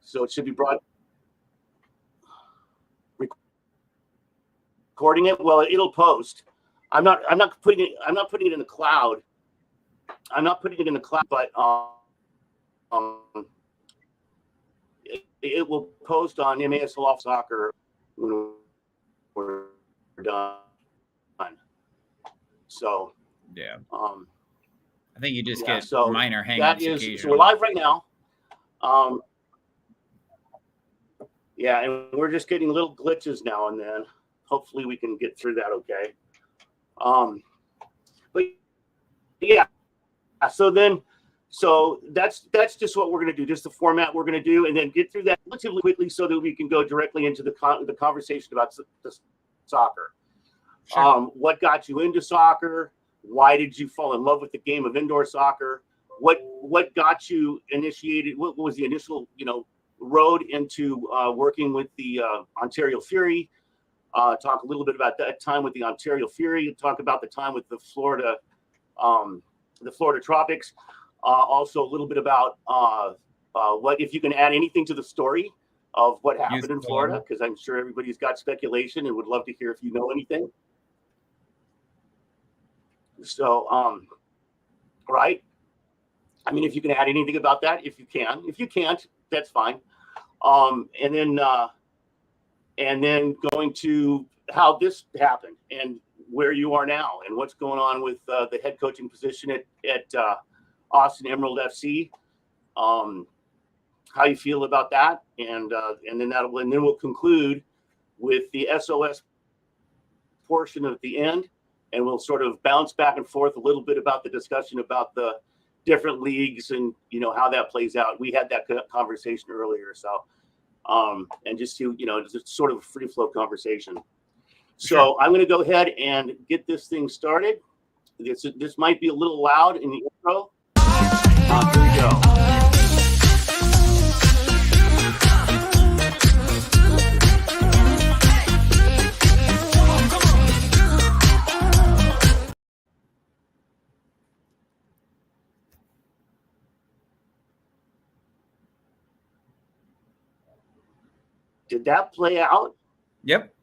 So it should be recording it. Well, it'll post. I'm not putting it in the cloud. I'm not putting it in the cloud, but it will post on MASL Off Soccer when we're done. So yeah, I think you just get so minor hangups occasionally. So we're live right now. Yeah, and we're just getting little glitches now and then. Hopefully we can get through that okay. But yeah, so that's just what we're going to do, just the format we're going to do, and then get through that relatively quickly so that we can go directly into the conversation about the soccer. Sure. What got you into soccer? Why did you fall in love with the game of indoor soccer? What got you initiated? What was the initial, road into working with the Ontario Fury? Talk a little bit about that time with the Ontario Fury. Talk about the time with the Florida Tropics. Also a little bit about what, if you can add anything to the story of what happened in Florida, because I'm sure everybody's got speculation and would love to hear if you know anything. So, right. I mean, if you can add anything about that, if you can. If you can't, that's fine. And then going to how this happened and where you are now and what's going on with the head coaching position at Austin Emerald FC. How you feel about that, and then we'll conclude with the SOS portion at the end, and we'll sort of bounce back and forth a little bit about the discussion about the different leagues and how that plays out. We had that conversation earlier, so and just to it's sort of a free flow conversation. So sure. I'm going to go ahead and get this thing started. This might be a little loud in the intro. Here we go. Did that play out? Yep.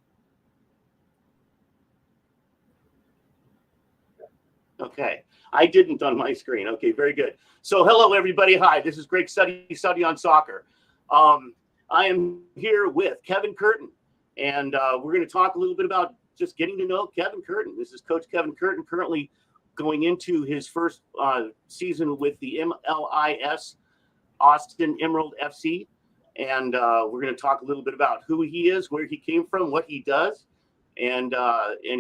Okay. I didn't on my screen. Okay, very good. So hello, everybody. Hi, this is Greg Study on Soccer. I am here with Kevin Curtin, and we're going to talk a little bit about just getting to know Kevin Curtin. This is Coach Kevin Curtin, currently going into his first season with the MLS Austin Emerald FC. And we're going to talk a little bit about who he is, where he came from, what he does. And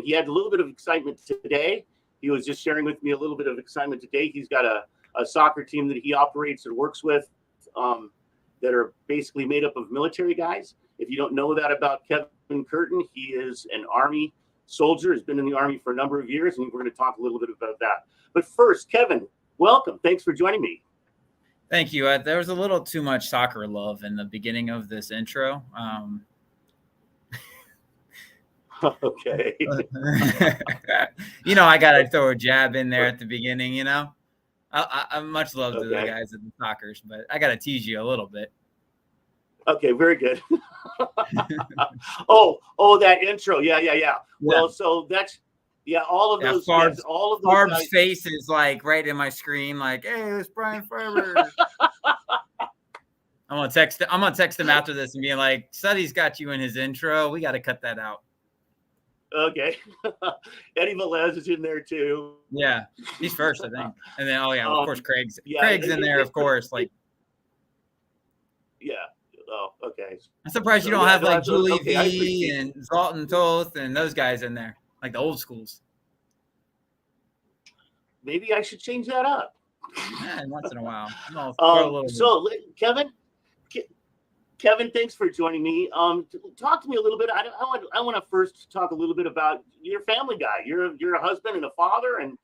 he had a little bit of excitement today. He was just sharing with me a little bit of excitement today. He's got a soccer team that he operates and works with that are basically made up of military guys. If you don't know that about Kevin Curtin, he is an Army soldier, has been in the Army for a number of years, and we're going to talk a little bit about that. But first, Kevin, welcome. Thanks for joining me. Thank you. There was a little too much soccer love in the beginning of this intro. Okay. I got to throw a jab in there at the beginning, I'm much love to the guys at the Sockers, but I got to tease you a little bit. Okay, very good. Oh, that intro. Yeah. Well, so that's, all of those. Farb's, yes, all of those Farb's guys. face is like right in my screen, like, hey, it's Brian Farber. I'm gonna text him after this and be like, Suddy's got you in his intro. We got to cut that out. Okay. Eddie Velez is in there too. Yeah, he's first, I think. And then, of course, Craig's in there, of course. Like, yeah. Oh, okay. I'm surprised you don't have like Julie V and Zalton Toth and those guys in there, like the old schools. Maybe I should change that up. Yeah, once in a while. So, Kevin, thanks for joining me. Talk to me a little bit. I want to first talk a little bit about your family guy. You're a husband and a father, and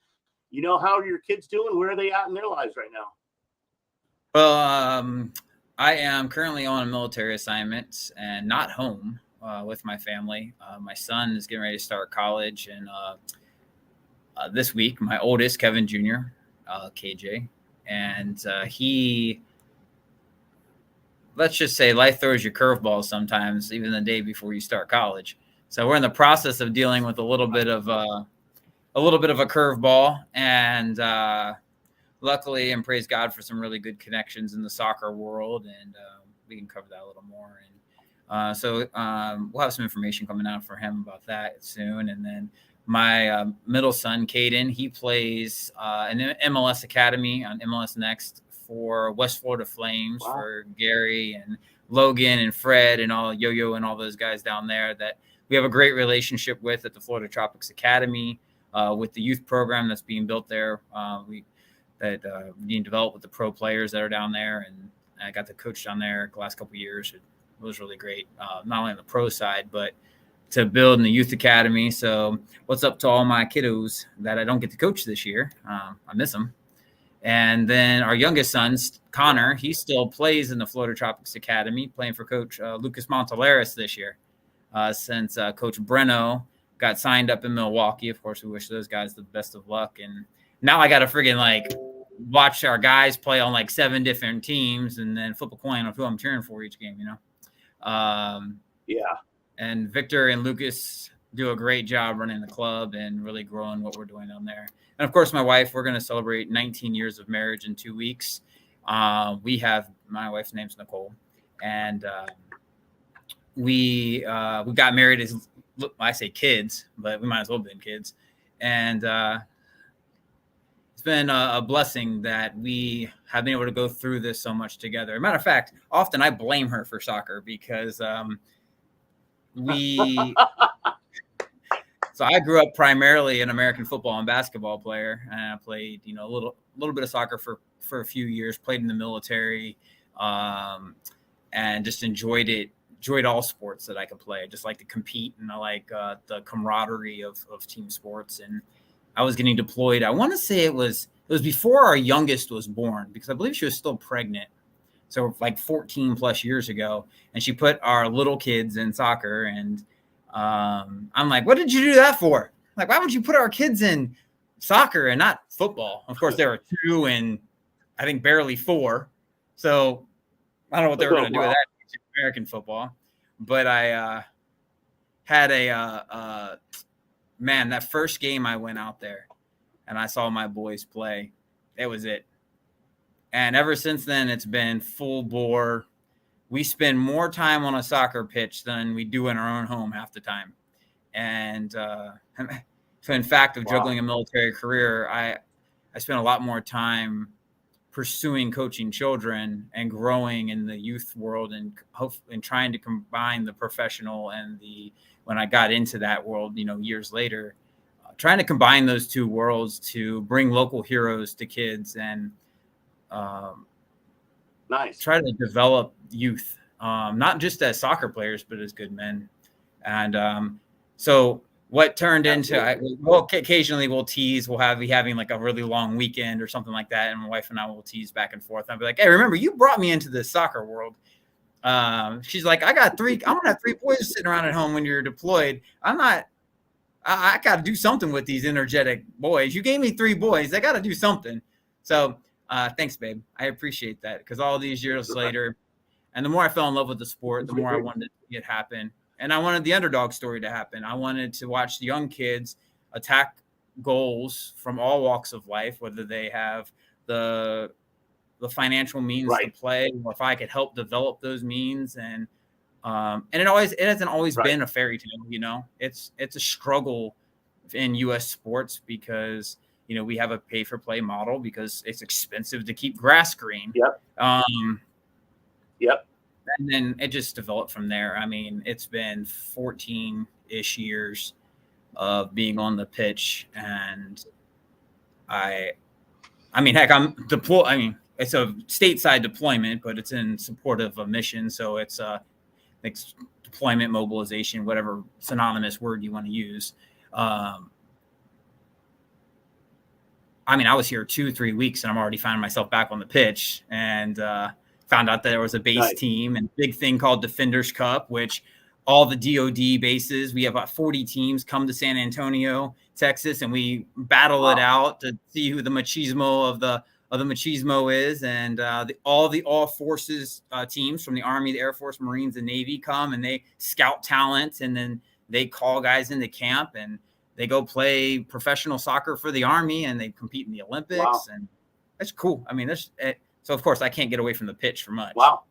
how are your kids doing? Where are they at in their lives right now? Well, I am currently on a military assignment and not home with my family. My son is getting ready to start college, and this week, my oldest, Kevin Jr., KJ, and he let's just say life throws you curveballs sometimes, even the day before you start college. So we're in the process of dealing with a little bit of a curveball, and luckily, and praise God for some really good connections in the soccer world, and we can cover that a little more. And so we'll have some information coming out for him about that soon. And then my middle son, Caden, he plays an MLS Academy on MLS Next for West Florida Flames, Wow. for Gary and Logan and Fred and all Yo-Yo and all those guys down there that we have a great relationship with at the Florida Tropics Academy, with the youth program that's being built there. Being developed with the pro players that are down there, and I got to coach down there the last couple of years. It was really great, not only on the pro side, but to build in the youth academy. So what's up to all my kiddos that I don't get to coach this year? I miss them. And then our youngest son, Connor, he still plays in the Florida Tropics Academy, playing for Coach Lucas Montelaris this year, since Coach Breno got signed up in Milwaukee. Of course, we wish those guys the best of luck. And now I got to friggin' watch our guys play on 7 different teams and then flip a coin of who I'm cheering for each game, Yeah. And Victor and Lucas do a great job running the club and really growing what we're doing down there. And of course, my wife, we're going to celebrate 19 years of marriage in 2 weeks. My wife's name's Nicole, and we got married as, I say kids, but we might as well have been kids. And it's been a blessing that we have been able to go through this so much together. As a matter of fact, often I blame her for soccer because so I grew up primarily an American football and basketball player, and I played, a little bit of soccer for a few years, played in the military, and just enjoyed all sports that I could play. I just like to compete, and I like the camaraderie of team sports. And I was getting deployed. I want to say it was before our youngest was born, because I believe she was still pregnant. So 14 plus years ago, and she put our little kids in soccer. And I'm like, what did you do that for? Why would you put our kids in soccer and not football? Of course, there were 2 and I think barely 4. So I don't know what they were going to do with that American football. But I had man, that first game I went out there and I saw my boys play, it was it. And ever since then, it's been full bore. We spend more time on a soccer pitch than we do in our own home half the time. And so in fact, of juggling a military career, I spent a lot more time pursuing coaching children and growing in the youth world, and trying to combine the professional and when I got into that world, years later, trying to combine those 2 worlds to bring local heroes to kids and nice. Try to develop youth, not just as soccer players, but as good men. And so what turned into, occasionally we'll tease, we'll be having a really long weekend or something like that. And my wife and I will tease back and forth. I'll be like, hey, remember, you brought me into the soccer world. She's like, I'm going to have 3 boys sitting around at home when you're deployed. I got to do something with these energetic boys. You gave me 3 boys. They got to do something. So thanks, babe. I appreciate that, because all these years later, and the more I fell in love with the sport, the more I wanted to see it happen. And I wanted the underdog story to happen. I wanted to watch the young kids attack goals from all walks of life, whether they have the financial means to play, or if I could help develop those means. And it hasn't always been a fairy tale. It's a struggle in U.S. sports, because we have a pay for play model, because it's expensive to keep grass green. Yep. Yep. And then it just developed from there. I mean, it's been 14-ish years of being on the pitch, and heck, I'm deployed. I mean, it's a stateside deployment, but it's in support of a mission. So it's deployment, mobilization, whatever synonymous word you want to use. I was here 2-3 weeks, and I'm already finding myself back on the pitch, and found out that there was a base team and big thing called Defenders Cup, which all the DOD bases, we have about 40 teams come to San Antonio, Texas, and we battle it out to see who the machismo of the machismo is, and all forces teams from the Army, the Air Force, Marines, and Navy come and they scout talent, and then they call guys into camp and they go play professional soccer for the Army and they compete in the Olympics. Wow. And that's cool. I mean, so of course I can't get away from the pitch for much. Wow.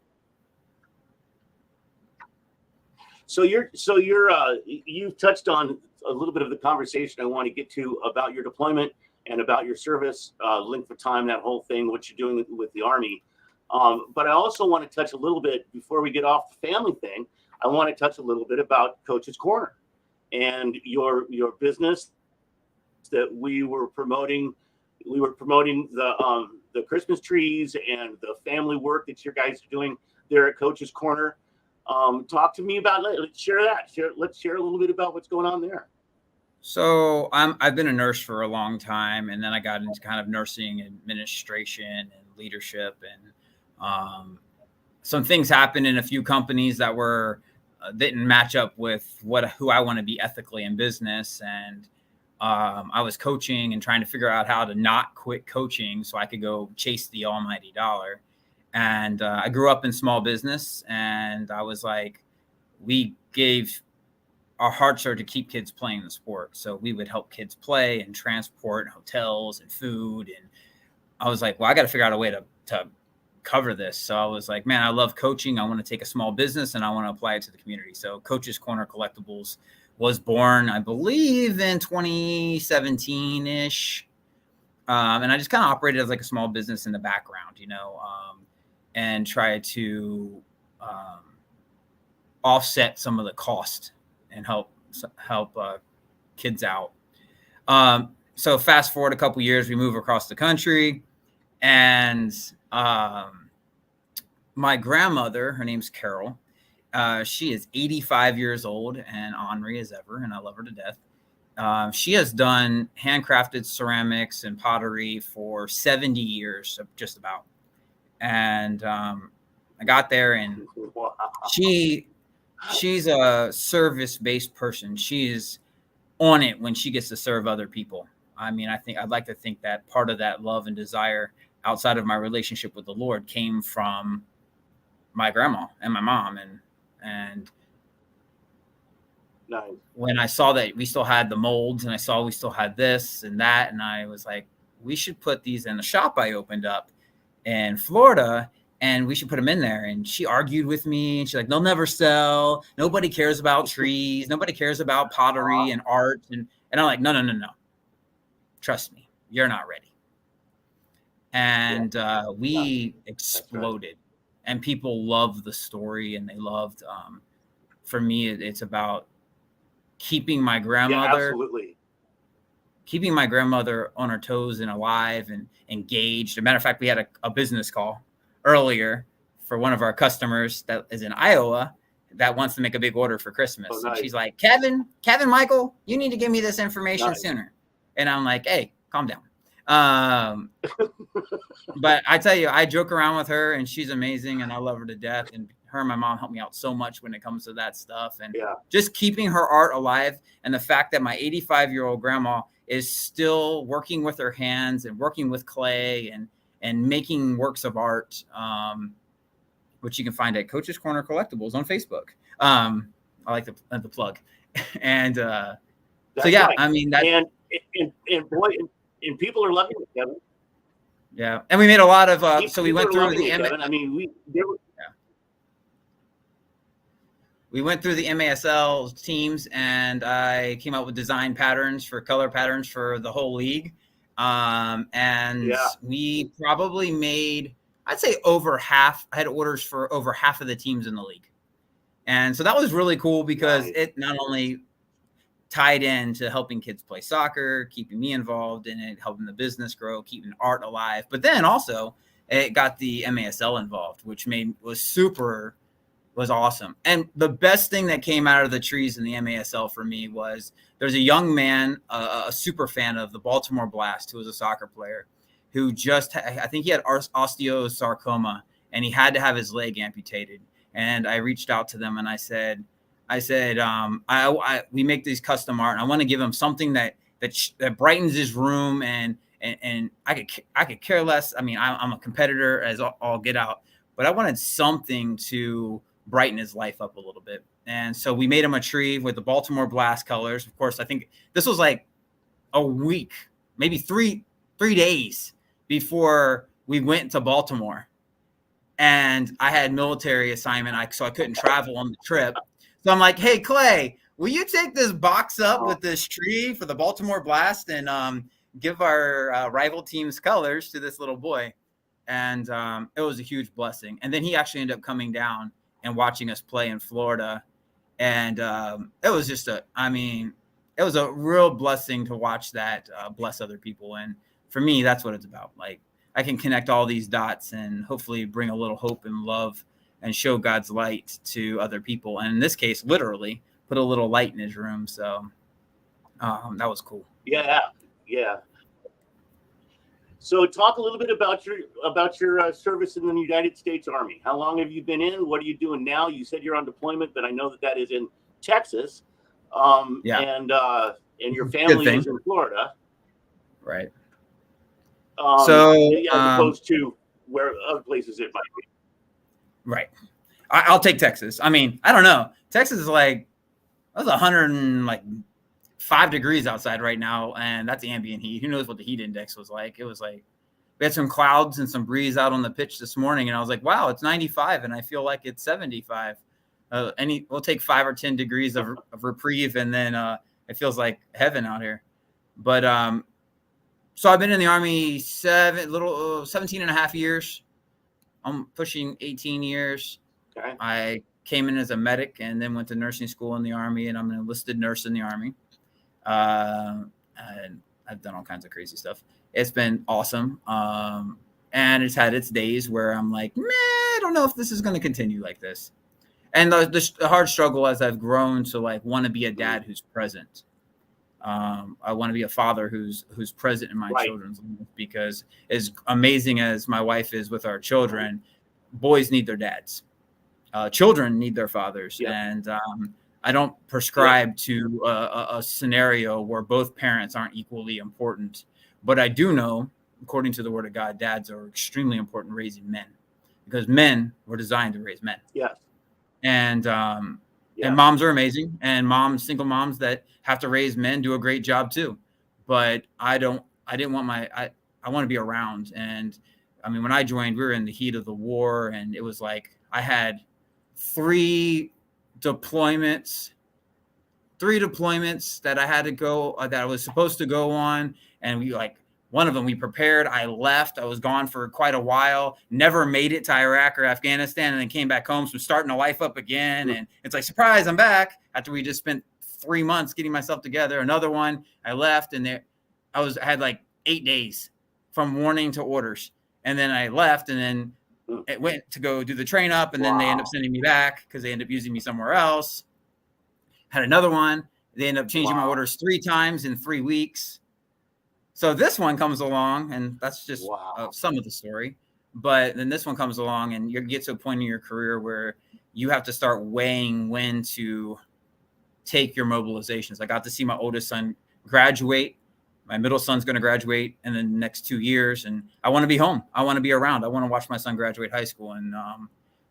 So you've touched on a little bit of the conversation I want to get to about your deployment and about your service, length of time, that whole thing, what you're doing with the Army. But I also want to touch a little bit, before we get off the family thing, I want to touch a little bit about Coach's Corner and your business that we were promoting. We were promoting the Christmas trees and the family work that you guys are doing there at Coach's Corner. Talk to me about it. Let's share that. Let's share a little bit about what's going on there. So I've been a nurse for a long time, and then I got into kind of nursing administration and leadership, and some things happened in a few companies that didn't match up with who I want to be ethically in business. And I was coaching and trying to figure out how to not quit coaching so I could go chase the almighty dollar. And I grew up in small business, and I was like, our hearts are to keep kids playing the sport. So we would help kids play and transport and hotels and food. And I was like, well, I got to figure out a way to cover this. So I was like, man, I love coaching. I want to take a small business and I want to apply it to the community. So Coach's Corner Collectibles was born, I believe, in 2017-ish. And I just kind of operated as like a small business in the background, and try to offset some of the cost and help kids out. So fast forward a couple years, we move across the country, and my grandmother, her name's Carol. She is 85 years old and ornery as ever, and I love her to death. She has done handcrafted ceramics and pottery for 70 years, just about. And I got there, and she's a service-based person. She's on it when she gets to serve other people. I mean, I'd like to think that part of that love and desire outside of my relationship with the Lord came from my grandma and my mom. And nice. When I saw that we still had the molds, and I saw we still had this and that, and I was like, we should put these in the shop I opened up in Florida, and we should put them in there. And she argued with me, and she's like, they'll never sell. Nobody cares about trees. Nobody cares about pottery and art. And I'm like, no. Trust me, you're not ready. And we exploded, and people loved the story, and they loved, for me, it's about keeping my grandmother, keeping my grandmother on her toes and alive and engaged. As a matter of fact, we had a business call earlier for one of our customers that is in Iowa that wants to make a big order for Christmas. Oh, nice. And she's like, Kevin Michael, you need to give me this information sooner. And I'm like, hey, calm down. But I tell you, I joke around with her, and she's amazing, and I love her to death. And her and my mom helped me out so much when it comes to that stuff. And just keeping her art alive, and the fact that my 85-year-old grandma is still working with her hands and working with clay and making works of art, which you can find at Coach's Corner Collectibles on Facebook. I like the plug. And so yeah, right. I mean that, and boy, and people are loving it, Kevin. Yeah, and we made a lot of. So we went through the. We went through the MASL teams, and I came up with design patterns for color patterns for the whole league. We probably made, I'd say, over half. I had orders for over half of the teams in the league. And so that was really cool because it not only tied into helping kids play soccer, keeping me involved in it, helping the business grow, keeping art alive, but then also it got the MASL involved, which was awesome. And the best thing that came out of the trees in the MASL for me was there's a young man, a super fan of the Baltimore Blast, who was a soccer player, who I think he had osteosarcoma, and he had to have his leg amputated. And I reached out to them, and I said, we make these custom art, and I want to give him something that brightens his room and and I could care less. I mean, I'm a competitor as all get out, but I wanted something to brighten his life up a little bit. And so we made him a tree with the Baltimore Blast colors. Of course, I think this was like a week, maybe three days before we went to Baltimore. And I had military assignment, so I couldn't travel on the trip. So I'm like, hey, Clay, will you take this box up with this tree for the Baltimore Blast and give our rival team's colors to this little boy? And it was a huge blessing. And then he actually ended up coming down and watching us play in Florida. And it was just it was a real blessing to watch that bless other people. And for me, that's what it's about. Like, I can connect all these dots and hopefully bring a little hope and love and show God's light to other people. And in this case, literally put a little light in his room. So that was cool. Yeah. So talk a little bit about your service in the United States Army. How long have you been in? What are you doing now? You said you're on deployment, but I know that is in Texas. And your family is in Florida. Right. As opposed to where other places it might be. Right. I'll take Texas. I mean, I don't know. Texas is like, that's 105 degrees outside right now, and that's ambient heat. Who knows what the heat index was like? It was like, we had some clouds and some breeze out on the pitch this morning, and I was like, wow, it's 95, and I feel like it's 75. We'll take 5 or 10 degrees of reprieve, and then it feels like heaven out here. But so I've been in the Army 17 and a half years. I'm pushing 18 years. Okay. I came in as a medic and then went to nursing school in the Army, and I'm an enlisted nurse in the Army. And I've done all kinds of crazy stuff. It's been awesome. And it's had its days where I'm like, I don't know if this is going to continue like this. And the hard struggle as I've grown to like want to be a dad who's present. I want to be a father who's present in my children's life, because as amazing as my wife is with our children, boys need their dads. Children need their fathers. Yeah. And I don't prescribe to a scenario where both parents aren't equally important. But I do know, according to the Word of God, dads are extremely important raising men, because men were designed to raise men. Yes. And moms are amazing, and single moms that have to raise men do a great job too. But I want to be around. And I mean, when I joined, we were in the heat of the war, and it was like I had 3 deployments that I had to go, that I was supposed to go on. And one of them we prepared. I left. I was gone for quite a while, never made it to Iraq or Afghanistan, and then came back home. So starting a life up again. And it's like, surprise, I'm back after we just spent 3 months getting myself together. Another one, I left, and I had like 8 days from warning to orders. And then I left, and then it went to go do the train up, and then they end up sending me back because they end up using me somewhere else. Had another one. They end up changing my orders 3 times in 3 weeks. So this one comes along, and that's just some of the story. But then this one comes along, and you get to a point in your career where you have to start weighing when to take your mobilizations. I got to see my oldest son graduate. My middle son's going to graduate in the next 2 years, and I want to be home. I want to be around. I want to watch my son graduate high school. And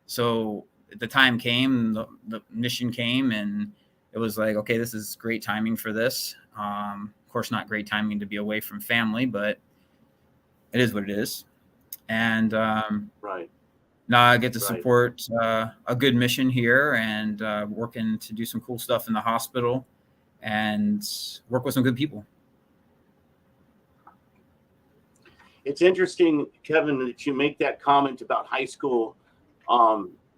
so the time came, the mission came, and it was like, okay, this is great timing for this. Of course, not great timing to be away from family, but it is what it is. And now I get to support a good mission here, and working to do some cool stuff in the hospital and work with some good people. It's interesting, Kevin, that you make that comment about high school,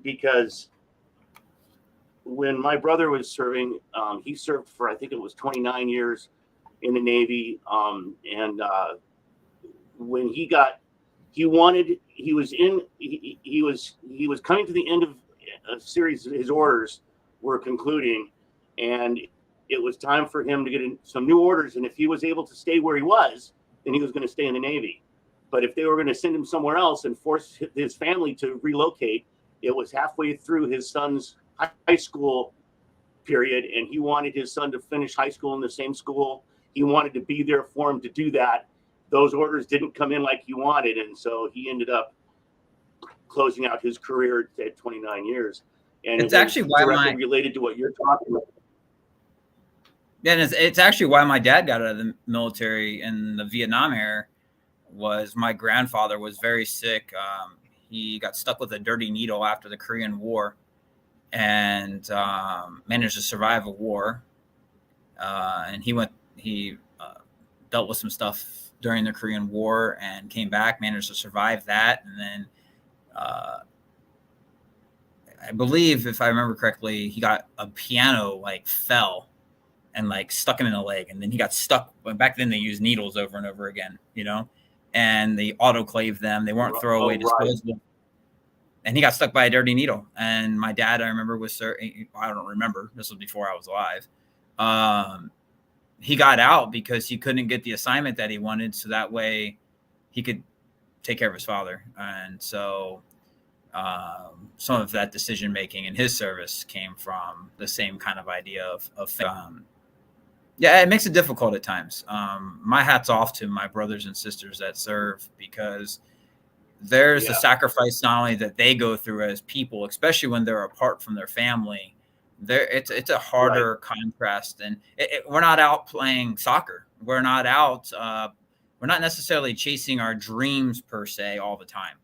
because when my brother was serving, he served for, I think it was 29 years in the Navy. And when he was coming to the end of a series, his orders were concluding, and it was time for him to get in some new orders. And if he was able to stay where he was, then he was going to stay in the Navy. But if they were going to send him somewhere else and force his family to relocate, it was halfway through his son's high school period, and he wanted his son to finish high school in the same school. He wanted to be there for him to do that. those orders didn't come in like he wanted, and so he ended up closing out his career at 29 years. And it's actually why directly related to what you're talking about. Yeah, and it's actually why my dad got out of the military in the Vietnam era. Was my grandfather was very sick. He got stuck with a dirty needle after the Korean War, and managed to survive a war. And he dealt with some stuff during the Korean War and came back, managed to survive that, and then I believe, if I remember correctly, he got a piano like fell and like stuck him in the leg, and then he got stuck. Back then they used needles over and over again, and they autoclaved them. They weren't throwaway disposable. Right. And he got stuck by a dirty needle. And my dad, I remember, I don't remember. This was before I was alive. He got out because he couldn't get the assignment that he wanted. So that way he could take care of his father. And so some of that decision-making in his service came from the same kind of idea of yeah, it makes it difficult at times. My hat's off to my brothers and sisters that serve, because there's a sacrifice not only that they go through as people, especially when they're apart from their family. It's a harder contrast, and we're not out playing soccer. We're not out. We're not necessarily chasing our dreams per se all the time.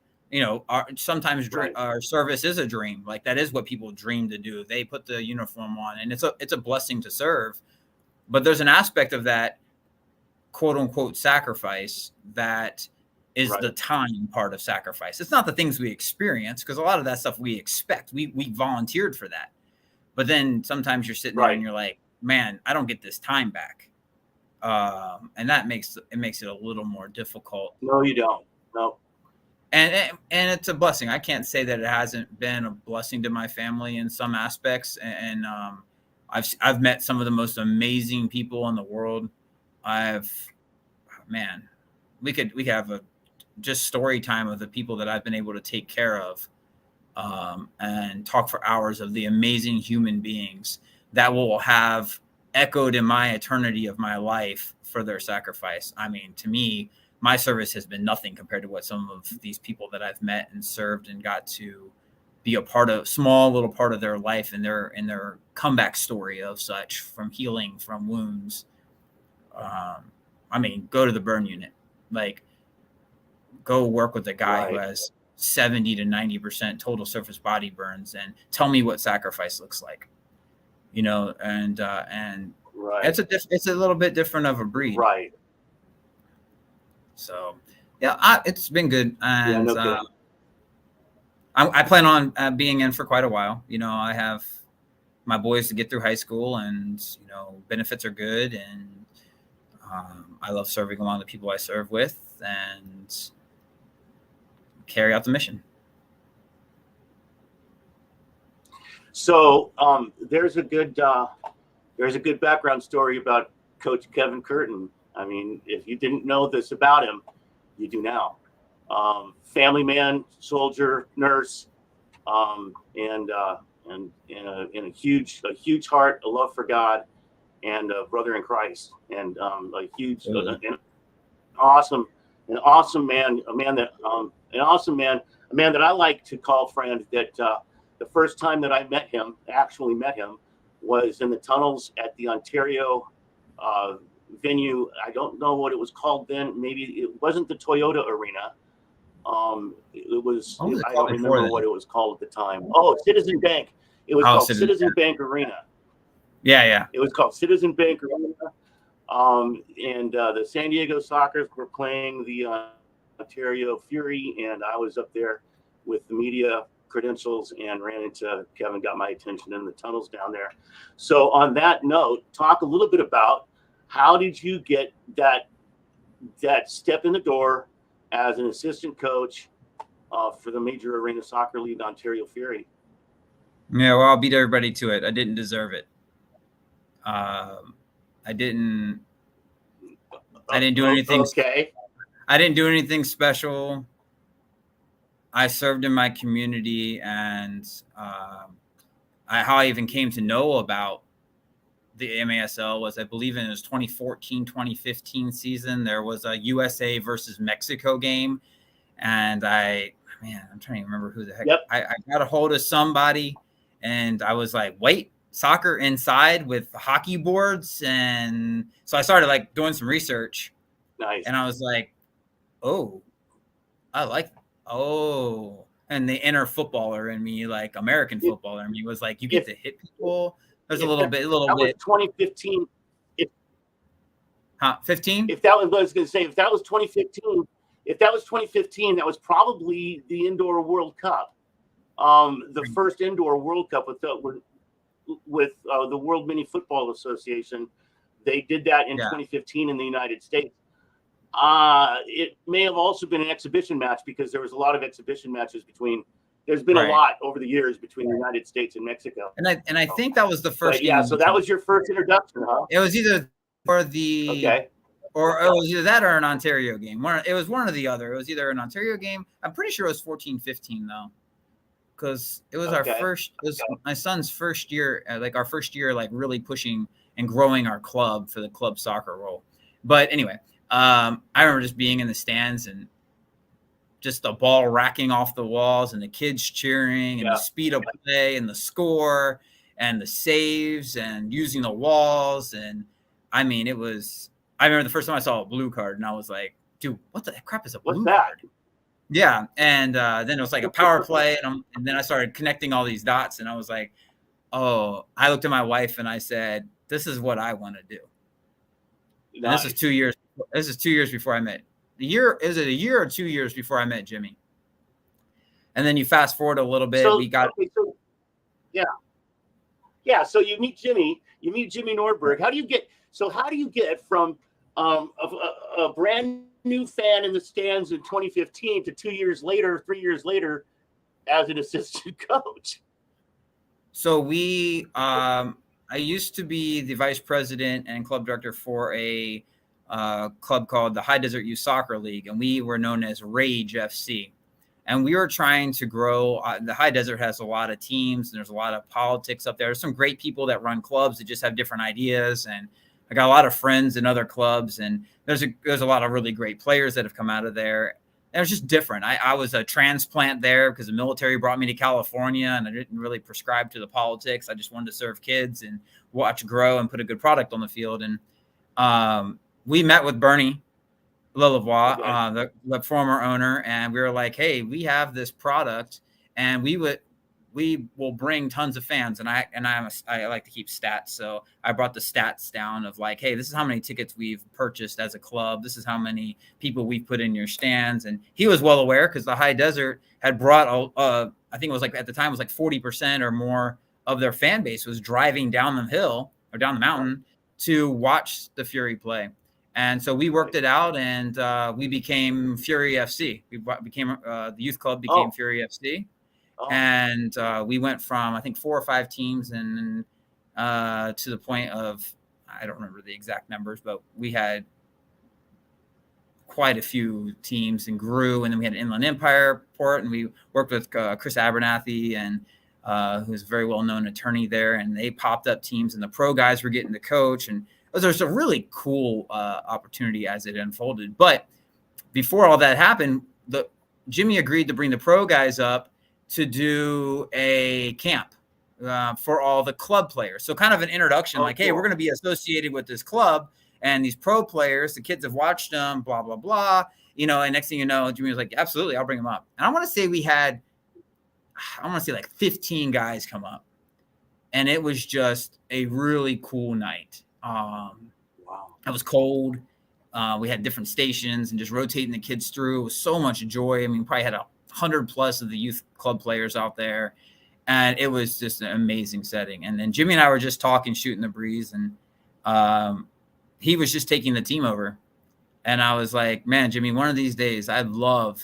Sometimes our service is a dream. Like, that is what people dream to do. They put the uniform on, and it's a blessing to serve. But there's an aspect of that quote unquote sacrifice that is the time part of sacrifice. It's not the things we experience, because a lot of that stuff we expect. We volunteered for that. But then sometimes you're sitting there and you're like, man, I don't get this time back. And that makes it a little more difficult. No, you don't. No. And it's a blessing. I can't say that it hasn't been a blessing to my family in some aspects. And I've met some of the most amazing people in the world. We could have a just story time of the people that I've been able to take care of, and talk for hours of the amazing human beings that will have echoed in my eternity of my life for their sacrifice. I mean, to me, my service has been nothing compared to what some of these people that I've met and served and got to be a small little part of their life and their comeback story of such, from healing from wounds. Go to the burn unit, like go work with a guy who has 70 to 90% total surface body burns, and tell me what sacrifice looks like, and it's a little bit different of a breed. Right. So it's been good. And I plan on being in for quite a while. I have my boys to get through high school, and, benefits are good. And I love serving along the people I serve with and carry out the mission. So there's a good background story about Coach Kevin Curtin. I mean, if you didn't know this about him, you do now. Family man, soldier, nurse, and a huge heart, a love for God, and a brother in Christ, and a huge, an awesome man, a man that I like to call friend. That the first time that I actually met him, was in the tunnels at the Ontario venue. I don't know what it was called then. Maybe it wasn't the Toyota Arena. It was. I don't remember what it was called at the time. Oh, Citizen Bank. It was called Citizen Bank Arena. Yeah. It was called Citizen Bank Arena. And the San Diego Sockers were playing the Ontario Fury, and I was up there with the media credentials and ran into Kevin, got my attention in the tunnels down there. So on that note, talk a little bit about how did you get that step in the door as an assistant coach for the Major Arena Soccer League Ontario Fury? Yeah, well, I'll beat everybody to it. I didn't deserve it. I didn't do anything. Okay. I didn't do anything special. I served in my community, and how I even came to know about the MASL was, I believe in his 2014-2015 season, there was a USA versus Mexico game. And I'm trying to remember who the heck. Yep. I got a hold of somebody and I was like, wait, soccer inside with hockey boards. And so I started like doing some research. Nice. And I was like, oh, I like, and the inner footballer in me, like American footballer in me, was like, you get to hit people. There's a little bit. That was 2015. 15? If that was, I was going to say, if that was 2015, that was probably the Indoor World Cup, the first Indoor World Cup with the World Mini Football Association. They did that in 2015 in the United States. It may have also been an exhibition match because there was a lot of exhibition matches between. There's been a lot over the years between the United States and Mexico. And I think that was the first. Yeah, so that was your first introduction, huh? It was either or it was either that or an Ontario game. It was one or the other. It was either an Ontario game. I'm pretty sure it was 14-15 though, because it was our first. It was my son's first year, like our first year, like really pushing and growing our club for the club soccer role. But anyway, I remember just being in the stands and just the ball racking off the walls and the kids cheering and the speed of play and the score and the saves and using the walls. And I mean, I remember the first time I saw a blue card and I was like, dude, what the crap is a blue card? Yeah. And then it was like a power play. And then I started connecting all these dots and I was like, oh, I looked at my wife and I said, this is what I want to do. Nice. This is 2 years. This is 2 years before I met. Is it a year or 2 years before I met Jimmy? And then you fast forward a little bit. So you meet Jimmy. You meet Jimmy Nordberg. How do you get from a brand new fan in the stands in 2015 to 3 years later, as an assistant coach? So I used to be the vice president and club director for a club called the High Desert Youth Soccer League, and we were known as Rage FC. And we were trying to grow. The High Desert has a lot of teams, and there's a lot of politics up there. There's some great people that run clubs that just have different ideas. And I got a lot of friends in other clubs, and there's a lot of really great players that have come out of there. And it was just different. I was a transplant there because the military brought me to California, and I didn't really prescribe to the politics. I just wanted to serve kids and watch grow and put a good product on the field. And we met with Bernie Lillevoix, the former owner, and we were like, hey, we have this product and we will bring tons of fans. And I like to keep stats. So I brought the stats down of like, hey, this is how many tickets we've purchased as a club. This is how many people we've put in your stands. And he was well aware because the High Desert had brought, I think it was like at the time it was like 40% or more of their fan base was driving down the hill or down the mountain to watch the Fury play. And so we worked it out, and we became Fury FC. We became the youth club became Fury FC, and we went from I think 4 or 5 teams, and to the point of I don't remember the exact numbers, but we had quite a few teams and grew. And then we had Inland Empire Port, and we worked with Chris Abernathy, and who's a very well known attorney there, and they popped up teams, and the pro guys were getting to coach, and there's a really cool opportunity as it unfolded. But before all that happened, Jimmy agreed to bring the pro guys up to do a camp for all the club players. So kind of an introduction, hey, we're going to be associated with this club, and these pro players, the kids have watched them, blah, blah, blah. And next thing you know, Jimmy was like, absolutely, I'll bring them up. And I want to say we had, like 15 guys come up. And it was just a really cool night. It was cold. We had different stations and just rotating the kids through. It was so much joy. I mean, probably had 100 plus of the youth club players out there, and it was just an amazing setting. And then Jimmy and I were just talking, shooting the breeze, and he was just taking the team over. And I was like, man, Jimmy, one of these days I'd love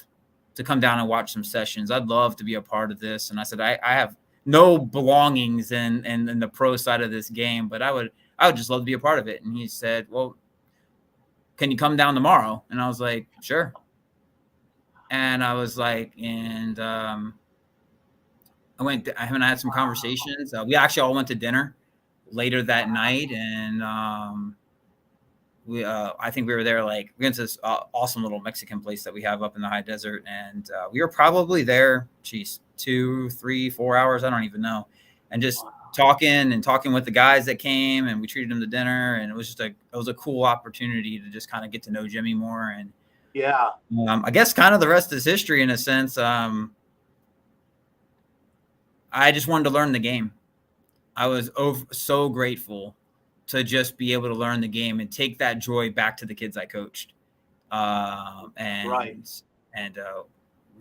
to come down and watch some sessions. I'd love to be a part of this. And I said, I have no belongings in the pro side of this game, but I would just love to be a part of it. And he said, well, can you come down tomorrow? And I was like, sure. And I was like, and I had some conversations. We actually all went to dinner later that night, and I think we were there like we went to this awesome little Mexican place that we have up in the high desert, and we were probably there, 2, 3, 4 hours, I don't even know, and just talking with the guys that came, and we treated them to dinner, and it was a cool opportunity to just kind of get to know Jimmy more. And yeah, I guess kind of the rest is history in a sense. I just wanted to learn the game. I was so grateful to just be able to learn the game and take that joy back to the kids I coached.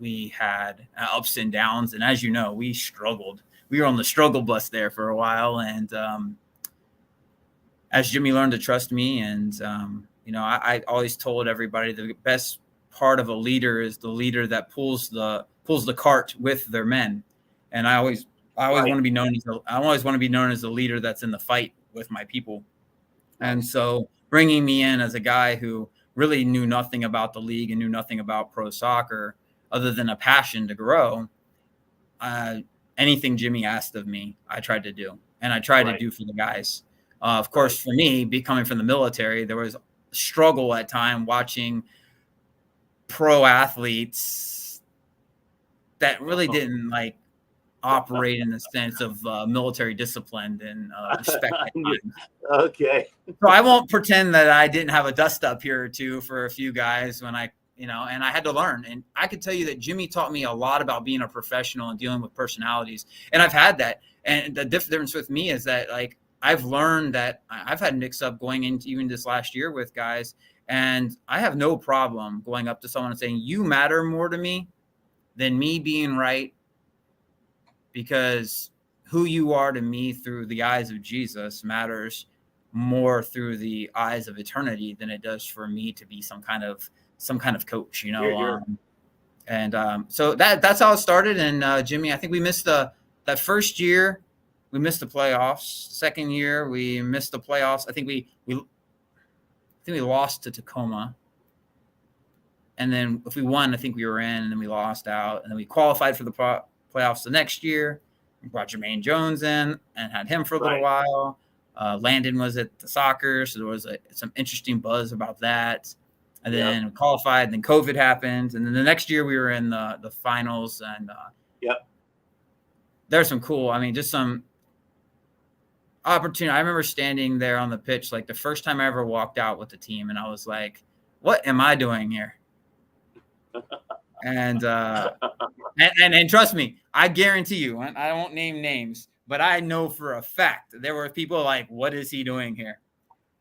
We had ups and downs. And as you know, we struggled. We were on the struggle bus there for a while. And as Jimmy learned to trust me, and, I always told everybody the best part of a leader is the leader that pulls the cart with their men. And I always want to be known as the leader that's in the fight with my people. And so bringing me in as a guy who really knew nothing about the league and knew nothing about pro soccer other than a passion to grow, anything Jimmy asked of me, I tried to do. And I tried to do for the guys. Of course, for me, coming from the military, there was a struggle at time watching pro athletes that really didn't operate in the sense of military discipline and respect. Okay. So I won't pretend that I didn't have a dust up here or two for a few guys when and I had to learn. And I could tell you that Jimmy taught me a lot about being a professional and dealing with personalities. And I've had that. And the difference with me is that I've learned that I've had mix up going into even this last year with guys. And I have no problem going up to someone and saying, you matter more to me than me being right, because who you are to me through the eyes of Jesus matters more through the eyes of eternity than it does for me to be some kind of coach, So that's how it started. And Jimmy, I think we missed that first year. We missed the playoffs. Second year, we missed the playoffs. I think we lost to Tacoma. And then if we won, I think we were in, and then we lost out. And then we qualified for the playoffs the next year. We brought Jermaine Jones in and had him for a little while. Landon was at the soccer, so there was some interesting buzz about that. And then we qualified, and then COVID happened. And then the next year we were in the finals. And there's some cool, just some opportunity. I remember standing there on the pitch, the first time I ever walked out with the team, and I was like, what am I doing here? And trust me, I guarantee you, I won't name names, but I know for a fact there were people like, what is he doing here?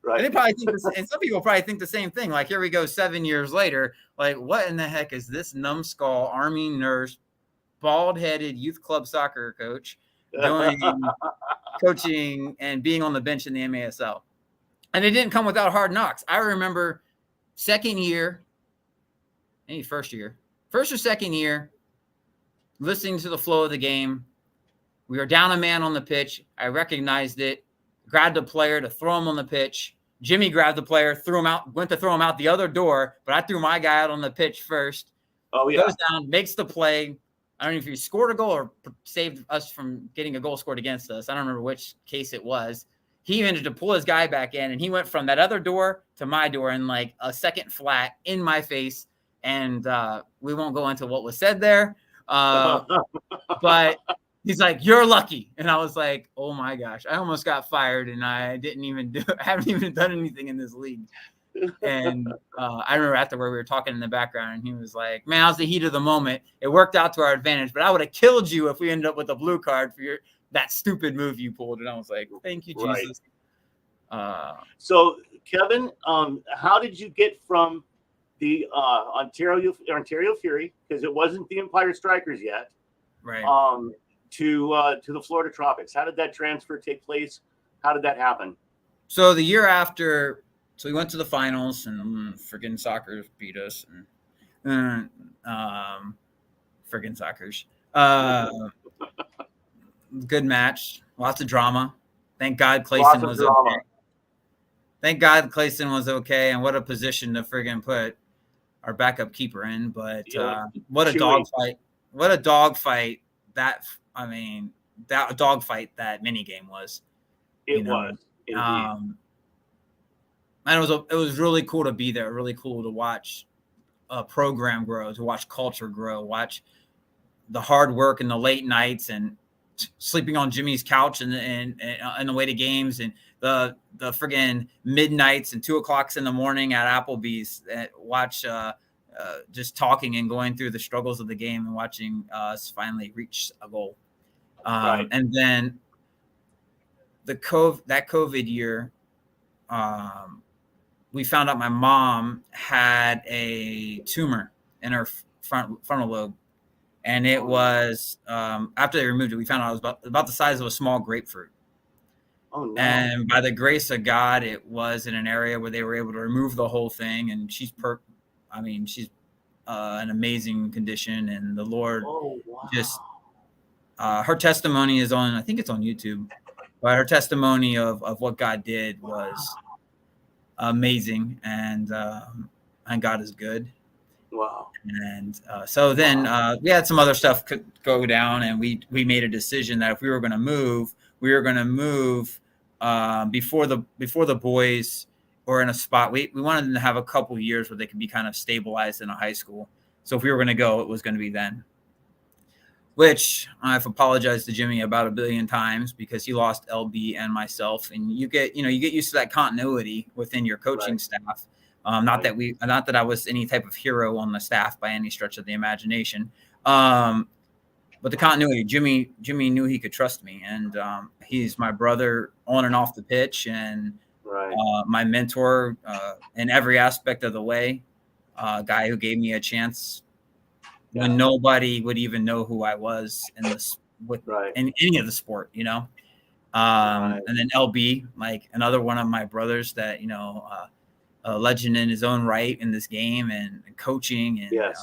Right. And they probably think and some people probably think the same thing. Here we go 7 years later. What in the heck is this numbskull Army nurse, bald-headed youth club soccer coach doing coaching and being on the bench in the MASL? And it didn't come without hard knocks. I remember second year, maybe first or second year, listening to the flow of the game. We were down a man on the pitch. I recognized it, grabbed a player to throw him on the pitch. Jimmy grabbed the player, threw him out, went to throw him out the other door, but I threw my guy out on the pitch first. Oh, yeah. Goes down, makes the play. I don't know if he scored a goal or saved us from getting a goal scored against us. I don't remember which case it was. He managed to pull his guy back in, and he went from that other door to my door in a second flat in my face. And we won't go into what was said there. But he's like, you're lucky. And I was like, oh my gosh, I almost got fired, and I haven't even done anything in this league. And I remember afterward we were talking in the background, and he was like, man, I was the heat of the moment. It worked out to our advantage, but I would have killed you if we ended up with a blue card for that stupid move you pulled. And I was like, thank you, Jesus. So Kevin, how did you get from the Ontario Fury, because it wasn't the Empire Strikers yet, right? To the Florida Tropics? How did that transfer take place? How did that happen? So the year after, we went to the finals, and friggin' Sockers beat us, and friggin' Sockers. Good match, lots of drama. Thank God Clayson was okay. Thank God Clayson was okay, and what a position to friggin' put our backup keeper in. But what a dogfight! What a dogfight that dogfight that mini game was. It was indeed. And it was really cool to be there. Really cool to watch a program grow, to watch culture grow, watch the hard work and the late nights and sleeping on Jimmy's couch and the way to games and the friggin' midnights and 2:00 in the morning at Applebee's. Watch just talking and going through the struggles of the game and watching us finally reach a goal. Right. And then that COVID year, we found out my mom had a tumor in her frontal lobe. And it was, after they removed it, we found out it was about the size of a small grapefruit. Oh, no. And by the grace of God, it was in an area where they were able to remove the whole thing. And she's an amazing condition. And the Lord just, her testimony is on, I think it's on YouTube, but her testimony of what God did was amazing. And God is good. Wow. And so then we had some other stuff go down, and we made a decision that if we were going to move, before the boys were in a spot. We wanted them to have a couple years where they could be kind of stabilized in a high school. So if we were going to go, it was going to be then. Which I've apologized to Jimmy about 1 billion times because he lost LB and myself, and you get used to that continuity within your coaching staff. Not that I was any type of hero on the staff by any stretch of the imagination. But the continuity, Jimmy knew he could trust me, and he's my brother on and off the pitch, and my mentor in every aspect of the way. Guy who gave me a chance when nobody would even know who I was in any of the sport, And then LB, like another one of my brothers that a legend in his own right in this game and coaching and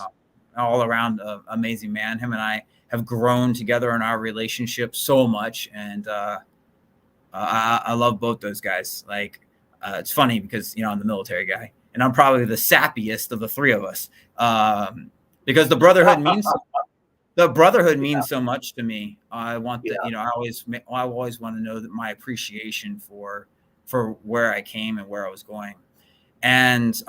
all around amazing man. Him and I have grown together in our relationship so much. And I love both those guys. Like it's funny because, I'm the military guy and I'm probably the sappiest of the three of us because the brotherhood means so much to me. I want that, I always want to know that my appreciation for where I came and where I was going. And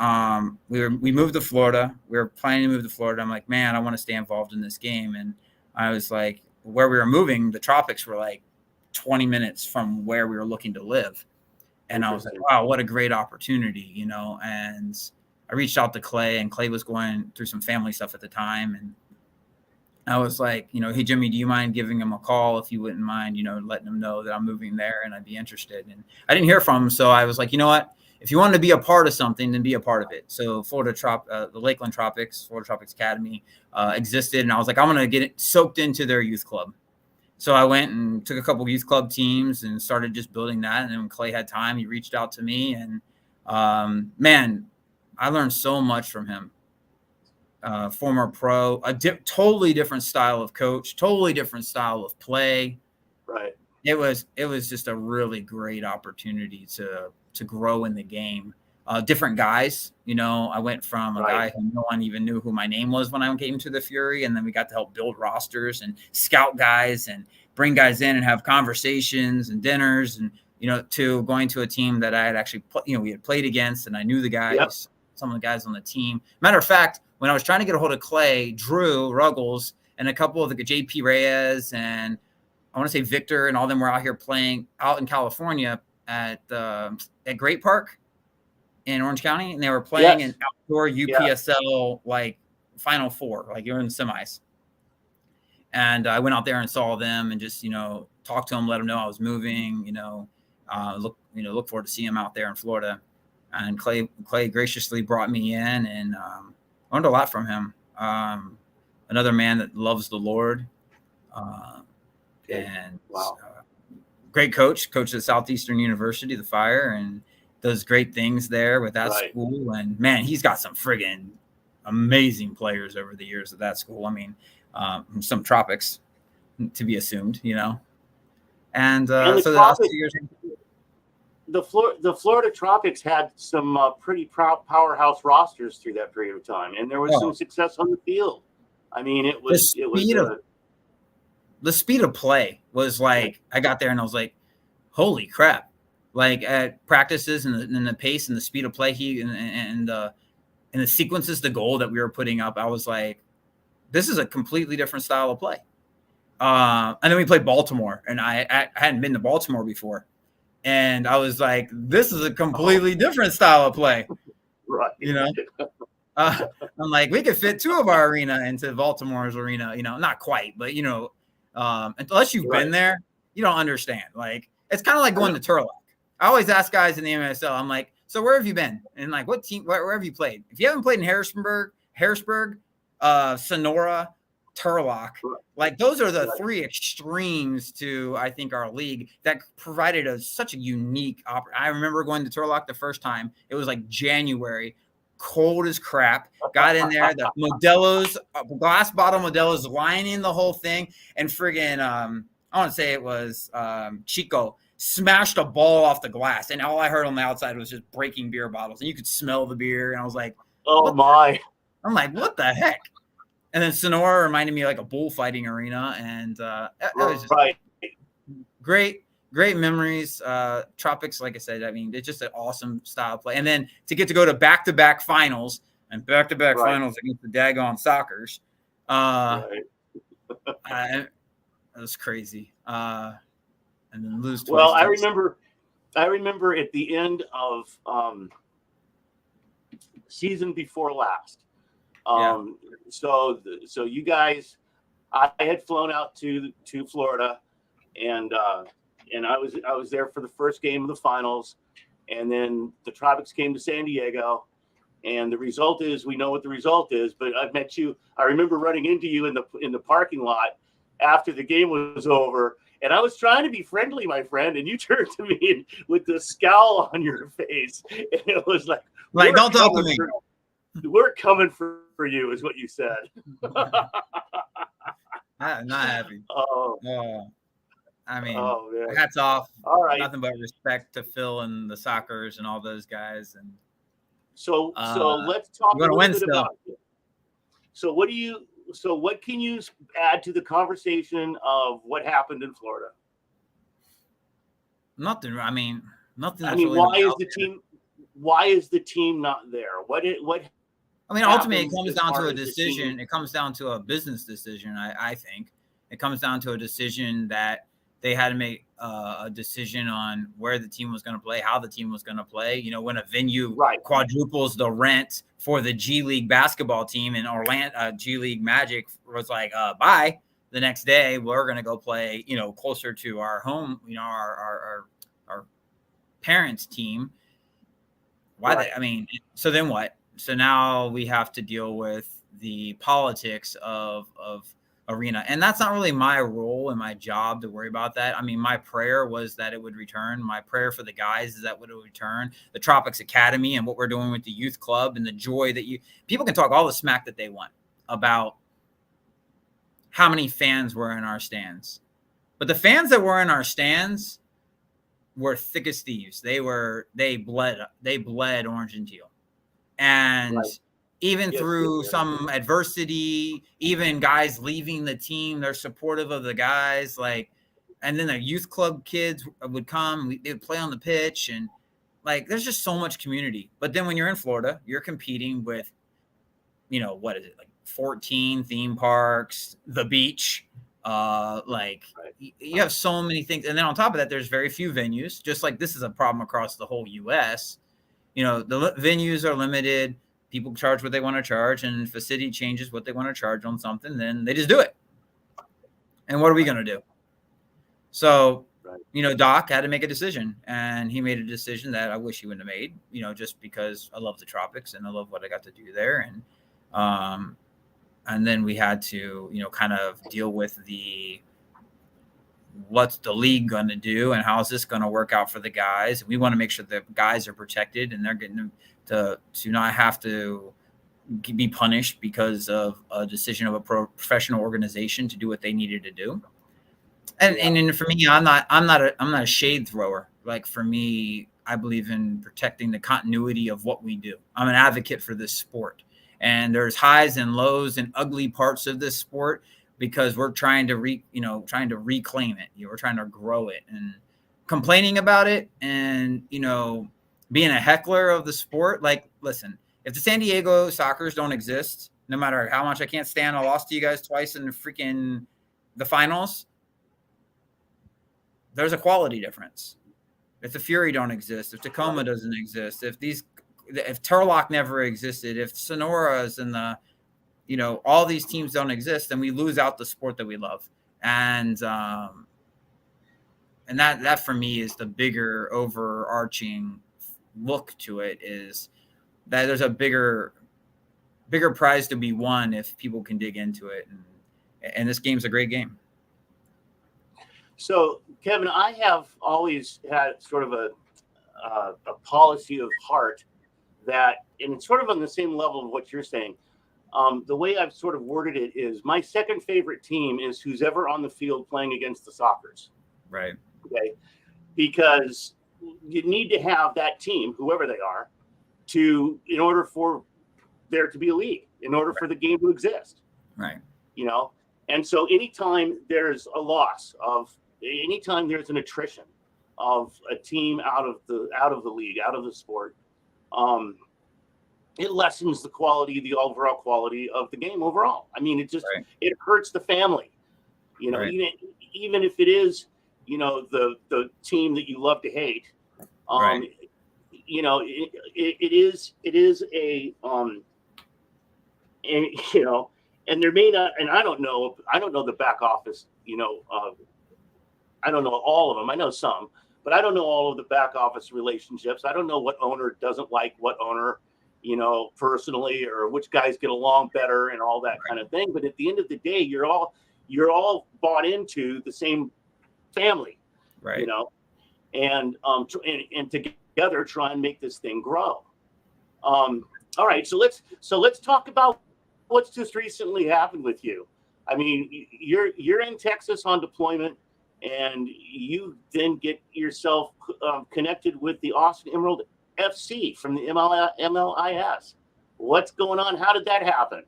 we moved to Florida. We were planning to move to Florida. I'm like, man, I want to stay involved in this game. And I was like, where we were moving, the tropics were like 20 minutes from where we were looking to live. And I was like, wow, what a great opportunity, And I reached out to Clay, and Clay was going through some family stuff at the time. And I was like, hey, Jimmy, do you mind giving him a call if you wouldn't mind, letting him know that I'm moving there and I'd be interested. And I didn't hear from him. So I was like, you know what? If you wanted to be a part of something, then be a part of it. So the Lakeland Tropics, Florida Tropics Academy existed. And I was like, I'm going to get it soaked into their youth club. So I went and took a couple of youth club teams and started just building that. And then when Clay had time, he reached out to me. And, man, I learned so much from him. Former pro, totally different style of coach, totally different style of play. Right. It was just a really great opportunity to grow in the game. Different guys, I went from a guy who no one even knew who my name was when I came to the Fury. And then we got to help build rosters and scout guys and bring guys in and have conversations and dinners and, to going to a team that I had actually, we had played against and I knew the guys, some of the guys on the team. Matter of fact, when I was trying to get a hold of Clay, Drew Ruggles, and a couple of the JP Reyes and I want to say Victor and all them were out here playing out in California at Great Park in Orange County, and they were playing an outdoor UPSL like Final Four, like you're in the semis. And I went out there and saw them and just talked to them, let them know I was moving. Look forward to seeing them out there in Florida. And Clay graciously brought me in, and learned a lot from him. Another man that loves the Lord, great coach at Southeastern University, the Fire, and does great things there with that school. And man, he's got some friggin' amazing players over the years at that school. I mean, some tropics to be assumed, And so the last 2 years, the Florida Tropics had some pretty powerhouse rosters through that period of time, and there was some success on the field. I mean, the speed of play was like, I got there and I was like, holy crap. like at practices and the pace and the speed of play and the sequences, the goal that we were putting up, I was like, this is a completely different style of play. And then we played Baltimore, and I hadn't been to Baltimore before, and I was like, this is a completely different style of play. Right. You know, I'm like, we could fit two of our arena into Baltimore's arena. You know, not quite, but you know, unless you've been there, you don't understand. Like, it's kind of like going to Turlock. I always ask guys in the MSL, I'm like, so where have you been? And like, what team? Where have you played? If you haven't played in Harrisburg, Sonora, Turlock, like those are the three extremes to, I think, our league that provided us such a unique I remember going to Turlock the first time. It was like January, cold as crap. Got in there, the Modelo's, glass bottle Modelo's lining the whole thing, and friggin' I want to say it was Chico smashed a ball off the glass, and all I heard on the outside was just breaking beer bottles, and you could smell the beer, and I was like, oh my. I'm like, what the heck? And then Sonora reminded me of like a bullfighting arena, and it was just great memories. Tropics, like I said, I mean, it's just an awesome style of play. And then to get to go to back-to-back finals and back-to-back finals against the daggone Sockers, it was crazy. And then lose twice. Well, I remember at the end of season before last. So you guys, I had flown out to Florida, and I was there for the first game of the finals, and then the Tropics came to San Diego, and the result is, we know what the result is. But I met you. I remember running into you in the parking lot after the game was over. And I was trying to be friendly, my friend, and you turned to me with the scowl on your face. And it was like, don't talk to me. We're coming for you, is what you said. I'm not happy. I mean, man. Hats off. All right. Nothing but respect to Phil and the Sockers and all those guys. And so let's talk a little bit about it. So what can you add to the conversation of what happened in Florida? Nothing. I mean, nothing. I mean, why is the team not there? What I mean, ultimately, it comes down to a decision. It comes down to a business decision. I think it comes down to a decision that they had to make a decision on where the team was going to play, how the team was going to play. You know, when a venue quadruples the rent for the G League basketball team, and Orlando G League Magic was like, bye. The next day, we're going to go play, you know, closer to our home, you know, our parents' team. Why? I mean, so then what? So now we have to deal with the politics of arena. And that's not really my role and my job to worry about that. I mean, my prayer was that it would return. My prayer for the guys is that it would return. The Tropics Academy and what we're doing with the youth club and the joy that people can talk all the smack that they want about how many fans were in our stands. But the fans that were in our stands were thick as thieves. They bled orange and teal. And even through some adversity, even guys leaving the team, they're supportive of the guys. Like, and then the youth club kids would come, they would play on the pitch, and like, there's just so much community. But then when you're in Florida, you're competing with, you know, what is it, like 14 theme parks, the beach, you have so many things. And then on top of that, there's very few venues, just like this is a problem across the whole US. You know, the venues are limited. People charge what they want to charge. And if a city changes what they want to charge on something, then they just do it. And what are we going to do? So, you know, Doc had to make a decision, and he made a decision that I wish he wouldn't have made, you know, just because I love the Tropics and I love what I got to do there. And then we had to, you know, kind of deal with what's the league going to do and how is this going to work out for the guys. We want to make sure the guys are protected and they're getting to not have to be punished because of a decision of a professional organization to do what they needed to do. And for me, I'm not a shade thrower. Like, for me, I believe in protecting the continuity of what we do. I'm an advocate for this sport, and there's highs and lows and ugly parts of this sport because we're trying to reclaim it. You know, we're trying to grow it and complaining about it and, you know, being a heckler of the sport. Like, listen, if the San Diego Sockers don't exist, no matter how much I can't stand, I lost to you guys twice in the finals. There's a quality difference. If the Fury don't exist, if Tacoma doesn't exist, if Turlock never existed, if Sonora's and you know, all these teams don't exist, then we lose out the sport that we love. And that for me is the bigger overarching look to it, is that there's a bigger prize to be won if people can dig into it. And this game's a great game. So, Kevin, I have always had sort of a policy of heart that, and it's sort of on the same level of what you're saying. The way I've sort of worded it is my second favorite team is who's ever on the field playing against the Sockers. Right. Okay. Because you need to have that team, whoever they are, in order for there to be a league, in order for the game to exist. Right. You know, and so anytime there's a loss anytime there's an attrition of a team out of the league, out of the sport, it lessens the overall quality of the game overall. I mean, it hurts the family, you know, even if it is, you know, the team that you love to hate, you know, it is a, and, you know, and there may not, and I don't know the back office, you know, I don't know all of them. I know some, but I don't know all of the back office relationships. I don't know what owner doesn't like what owner, you know, personally, or which guys get along better and all that kind of thing. But at the end of the day, you're all bought into the same family, right? You know, and together try and make this thing grow. All right, so let's talk about what's just recently happened with you. I mean, you're in Texas on deployment, and you then get yourself connected with the Austin Emerald FC from the MLIS. What's going on? How did that happen?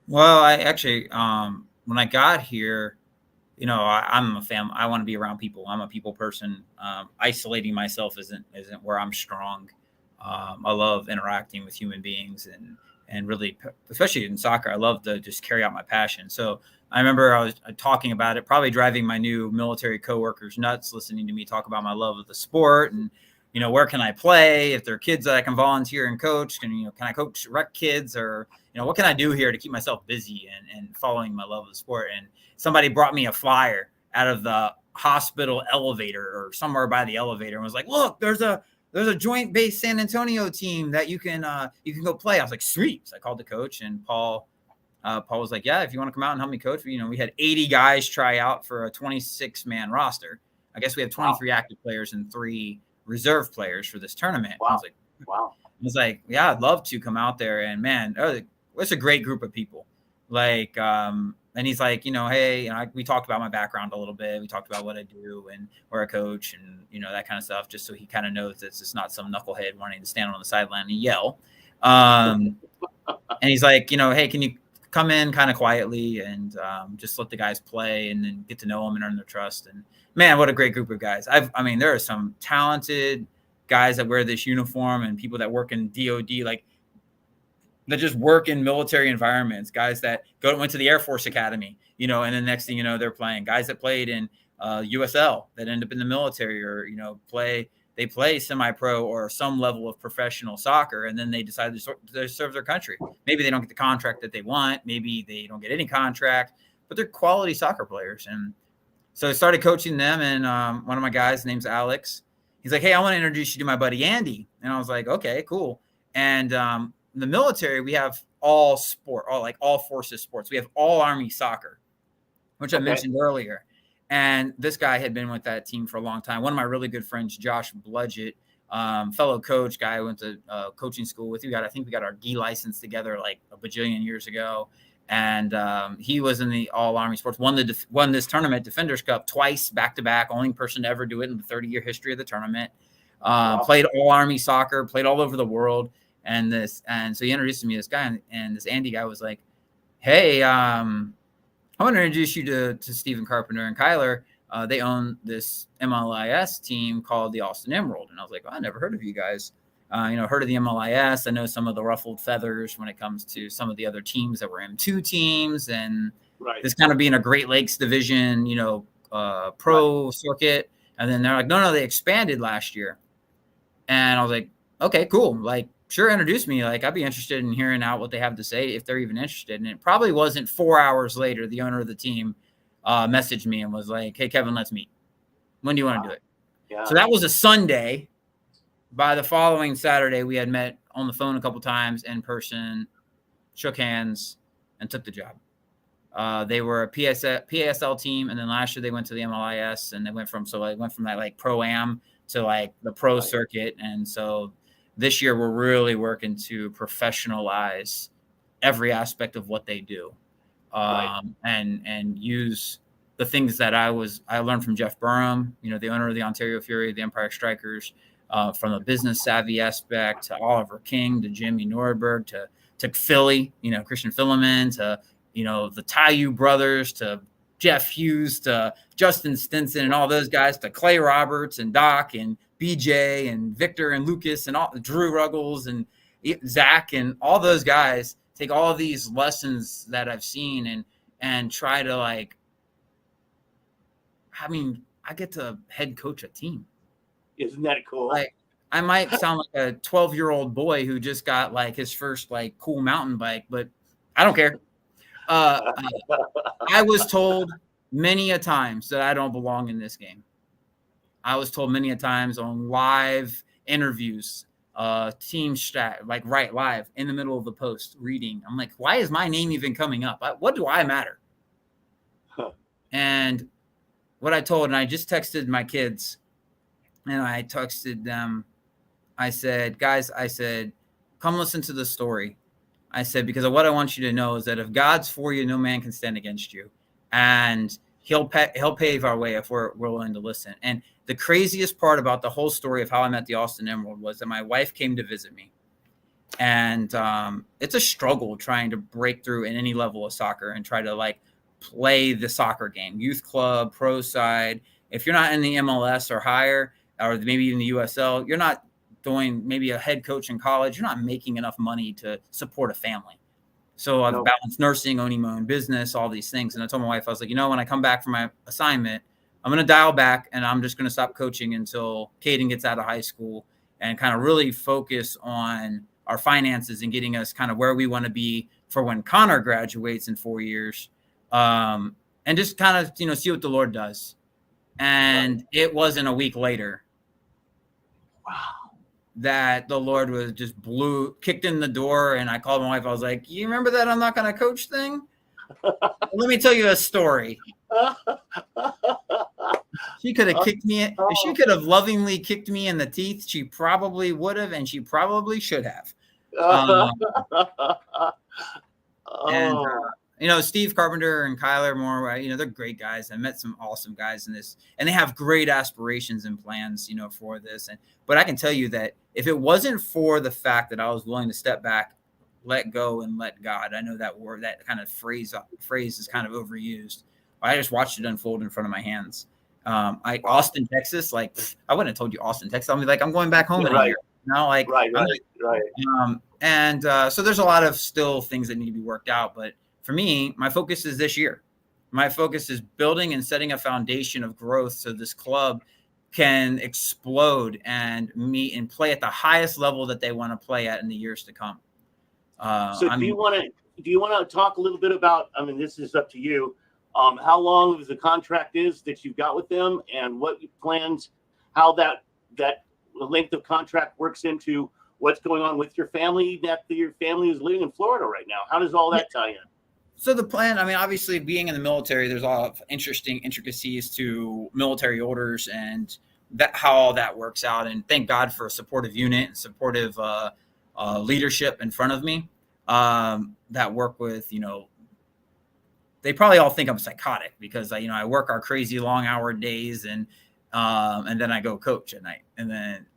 Well, I actually, when I got here, you know, I'm a family. I want to be around people. I'm a people person. Isolating myself isn't where I'm strong. I love interacting with human beings and really, especially in soccer, I love to just carry out my passion. So I remember I was talking about it, probably driving my new military coworkers nuts, listening to me talk about my love of the sport and, you know, where can I play? If there are kids that I can volunteer and coach, and, you know, can I coach rec kids, or, you know, what can I do here to keep myself busy and following my love of the sport? And somebody brought me a flyer out of the hospital elevator or somewhere by the elevator and was like, look, there's a joint base San Antonio team that you can go play. I was like, sweet. So I called the coach, and Paul was like, yeah, if you want to come out and help me coach. You know, we had 80 guys try out for a 26-man roster. I guess we have 23 active players and 3 reserve players for this tournament. Wow. I was like, wow. I was like, yeah, I'd love to come out there. And man, it's a great group of people. Like, and he's like, you know, hey, and we talked about my background a little bit. We talked about what I do and where I coach and, you know, that kind of stuff, just so he kind of knows that it's not some knucklehead wanting to stand on the sideline and yell. And he's like, you know, hey, can you come in kind of quietly and just let the guys play and then get to know them and earn their trust. And man, what a great group of guys. I mean, there are some talented guys that wear this uniform and people that work in DOD, like that just work in military environments, guys that went to the Air Force Academy, you know, and then next thing you know, they're playing, guys that played in USL that end up in the military, or, you know, they play semi-pro or some level of professional soccer, and then they decide to serve their country. Maybe they don't get the contract that they want. Maybe they don't get any contract, but they're quality soccer players. And so I started coaching them, and one of my guys, his name's Alex, he's like, hey, I want to introduce you to my buddy Andy. And I was like, okay, cool. And in the military, we have all forces sports. We have all Army soccer, which I mentioned earlier. And this guy had been with that team for a long time. One of my really good friends, Josh Bludgett, fellow coach, guy I went to coaching school with. I think we got our D license together like a bajillion years ago. And he was in the all Army sports, won this tournament, Defenders Cup, twice back-to-back, only person to ever do it in the 30-year history of the tournament. Played all Army soccer, played all over the world. And so he introduced me to this guy, and this Andy guy was like, hey, I want to introduce you to Stephen Carpenter and Kyler. they own this MLIS team called the Austin Emerald. And I was like, I never heard of you guys. Heard of the MLIS. I know some of the ruffled feathers when it comes to some of the other teams that were M2 teams, and this kind of being a Great Lakes division, pro circuit. And then they're like, no, they expanded last year. And I was like, okay, cool. Like, sure, introduce me. Like, I'd be interested in hearing out what they have to say if they're even interested. And it probably wasn't 4 hours later, the owner of the team messaged me and was like, hey, Kevin, let's meet. When do you want to do it? Yeah. So that was a Sunday. By the following Saturday, we had met on the phone a couple times, in person, shook hands, and took the job. They were a PASL team, and then last year they went to the MLIS, and they went from that like pro-am to like the pro circuit. And so this year we're really working to professionalize every aspect of what they do, and use the things that I learned from Jeff Burham, the owner of the Ontario Fury, the Empire Strikers. From a business savvy aspect to Oliver King, to Jimmy Nordberg, to Philly, Christian Filament, to, the Tayu brothers, to Jeff Hughes, to Justin Stinson and all those guys, to Clay Roberts and Doc and BJ and Victor and Lucas and all Drew Ruggles and Zach and all those guys, take all of these lessons that I've seen and try to I get to head coach a team. Isn't that cool? Like, I might sound like a 12-year-old boy who just got like his first like cool mountain bike, but I don't care. I was told many a times that I don't belong in this game. I was told many a times on live interviews, team stat, like right live in the middle of the post reading. I'm like, why is my name even coming up? What do I matter? And what I told, and I just texted my kids. And I texted them. I said, guys, come listen to the story. I said, because what I want you to know is that if God's for you, no man can stand against you. And he'll pave our way if we're willing to listen. And the craziest part about the whole story of how I met the Austin Emerald was that my wife came to visit me. And it's a struggle trying to break through in any level of soccer and try to play the soccer game, youth club, pro side. If you're not in the MLS or higher, or maybe even the USL, you're not doing maybe a head coach in college. You're not making enough money to support a family. So I've balanced nursing, owning my own business, all these things. And I told my wife, I was like, when I come back from my assignment, I'm going to dial back and I'm just going to stop coaching until Caden gets out of high school and kind of really focus on our finances and getting us kind of where we want to be for when Connor graduates in 4 years. And just kind of, see what the Lord does. And it wasn't a week later that the Lord was just kicked in the door. And I called my wife. I was like, you remember that I'm not going to coach thing? Let me tell you a story. She could have kicked me. If she could have lovingly kicked me in the teeth, she probably would have, and she probably should have. Steve Carpenter and Kyler Moore, they're great guys. I met some awesome guys in this, and they have great aspirations and plans, for this. But I can tell you that if it wasn't for the fact that I was willing to step back, let go, and let God, I know that word, that kind of phrase is kind of overused. I just watched it unfold in front of my hands. Austin, Texas, I wouldn't have told you Austin, Texas. I'll be like, I'm going back home in a year. Right. So there's a lot of still things that need to be worked out, but for me, my focus is this year. My focus is building and setting a foundation of growth so this club can explode and meet and play at the highest level that they want to play at in the years to come. Do you want to talk a little bit about? This is up to you. How long the contract is that you've got with them, and what plans? How that the length of contract works into what's going on with your family? That your family is living in Florida right now. How does all that tie in? So the plan, obviously being in the military, there's a lot of interesting intricacies to military orders and how all that works out. And thank God for a supportive unit and supportive leadership in front of me that work with, they probably all think I'm psychotic because I work our crazy long hour days and then I go coach at night. And then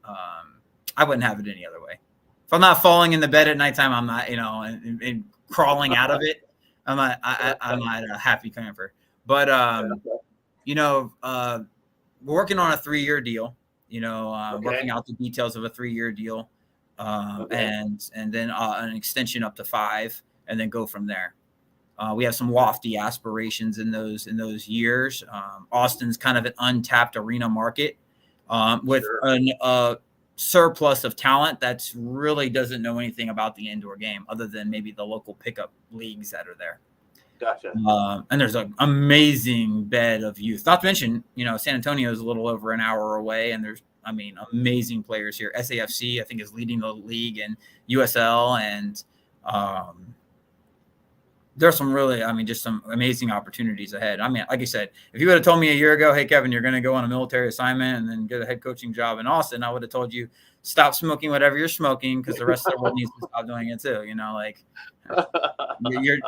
I wouldn't have it any other way. If I'm not falling in the bed at nighttime, I'm not, and crawling out of it. I'm not a happy camper, but we're working on a 3-year deal. Working Okay. out the details of a 3-year deal, Okay. and then an extension up to 5, and then go from there. We have some lofty aspirations in those years. Austin's kind of an untapped arena market with Sure. a surplus of talent that's really doesn't know anything about the indoor game other than maybe the local pickup leagues that are there. Gotcha. And there's an amazing bed of youth. Not to mention, San Antonio is a little over an hour away, and there's, amazing players here. SAFC, I think, is leading the league in USL, and there's some really, just some amazing opportunities ahead. Like I said, if you would have told me a year ago, hey, Kevin, you're going to go on a military assignment and then get a head coaching job in Austin, I would have told you, stop smoking whatever you're smoking because the rest of the world needs to stop doing it too.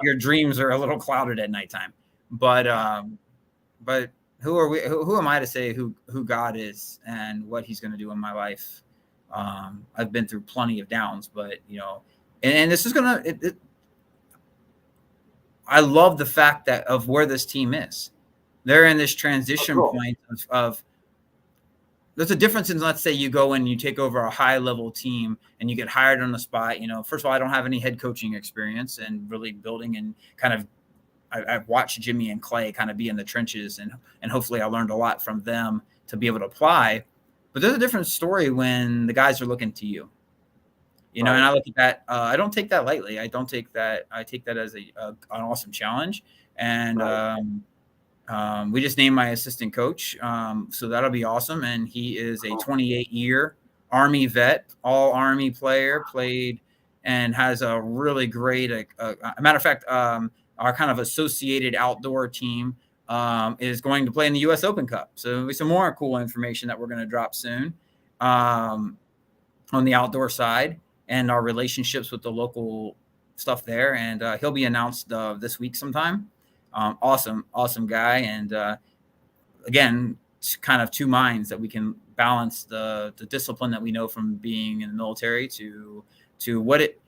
Your dreams are a little clouded at nighttime. But who are we? Who am I to say who God is and what He's going to do in my life? I've been through plenty of downs, but and this is gonna. I love the fact that of where this team is. They're in this transition point of there's a difference in, let's say you go and you take over a high level team and you get hired on the spot. First of all, I don't have any head coaching experience and really building and kind of, I've watched Jimmy and Clay kind of be in the trenches and hopefully I learned a lot from them to be able to apply. But there's a different story when the guys are looking to you. And I look at that. I don't take that lightly. I take that as an awesome challenge. And we just named my assistant coach, so that'll be awesome. And he is a 28-year Army vet, all Army player, played and has a really great. Matter of fact, our kind of associated outdoor team is going to play in the U.S. Open Cup. So there'll be some more cool information that we're going to drop soon on the outdoor side. And our relationships with the local stuff there. And he'll be announced this week sometime. Awesome guy. And again, kind of two minds that we can balance the discipline that we know from being in the military to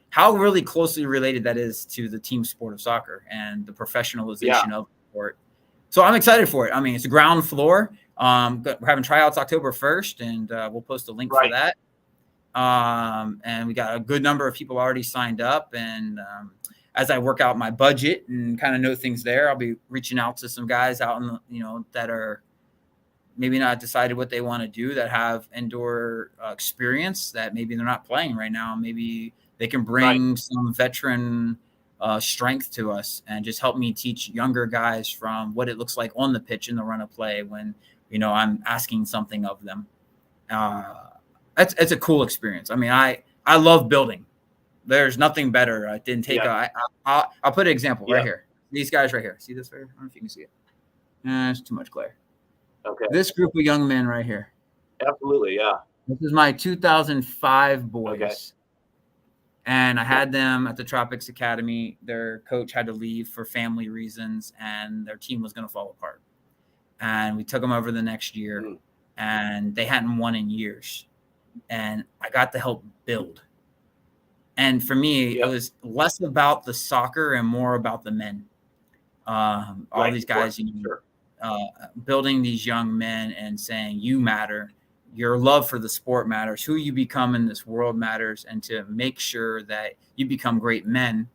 how really closely related that is to the team sport of soccer and the professionalization of the sport. So I'm excited for it. It's a ground floor. We're having tryouts October 1st, and we'll post a link for that. And we got a good number of people already signed up. And as I work out my budget and kind of know things there, I'll be reaching out to some guys out in the, that are maybe not decided what they want to do, that have indoor experience, that maybe they're not playing right now. Maybe they can bring some veteran strength to us and just help me teach younger guys from what it looks like on the pitch in the run of play when, I'm asking something of them. It's a cool experience. I love building. There's nothing better. I didn't take I'll put an example right here. These guys right here. See this right here? I don't know if you can see it. It's too much glare. Okay. This group of young men right here. Absolutely, yeah. This is my 2005 boys. Okay. And I had them at the Tropics Academy. Their coach had to leave for family reasons, and their team was going to fall apart. And we took them over the next year, and they hadn't won in years. And I got to help build. And for me, it was less about the soccer and more about the men. All these guys, building these young men and saying, you matter. Your love for the sport matters. Who you become in this world matters. And to make sure that you become great men,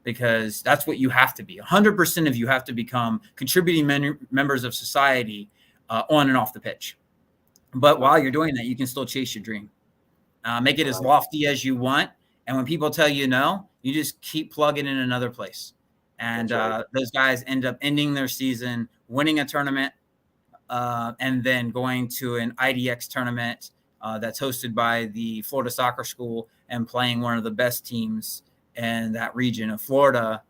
because that's what you have to be. 100% of you have to become contributing members of society on and off the pitch. But while you're doing that, you can still chase your dream. Make it as lofty as you want. And when people tell you no, you just keep plugging in another place. And those guys end up ending their season, winning a tournament, and then going to an IDX tournament that's hosted by the Florida Soccer School and playing one of the best teams in that region of Florida,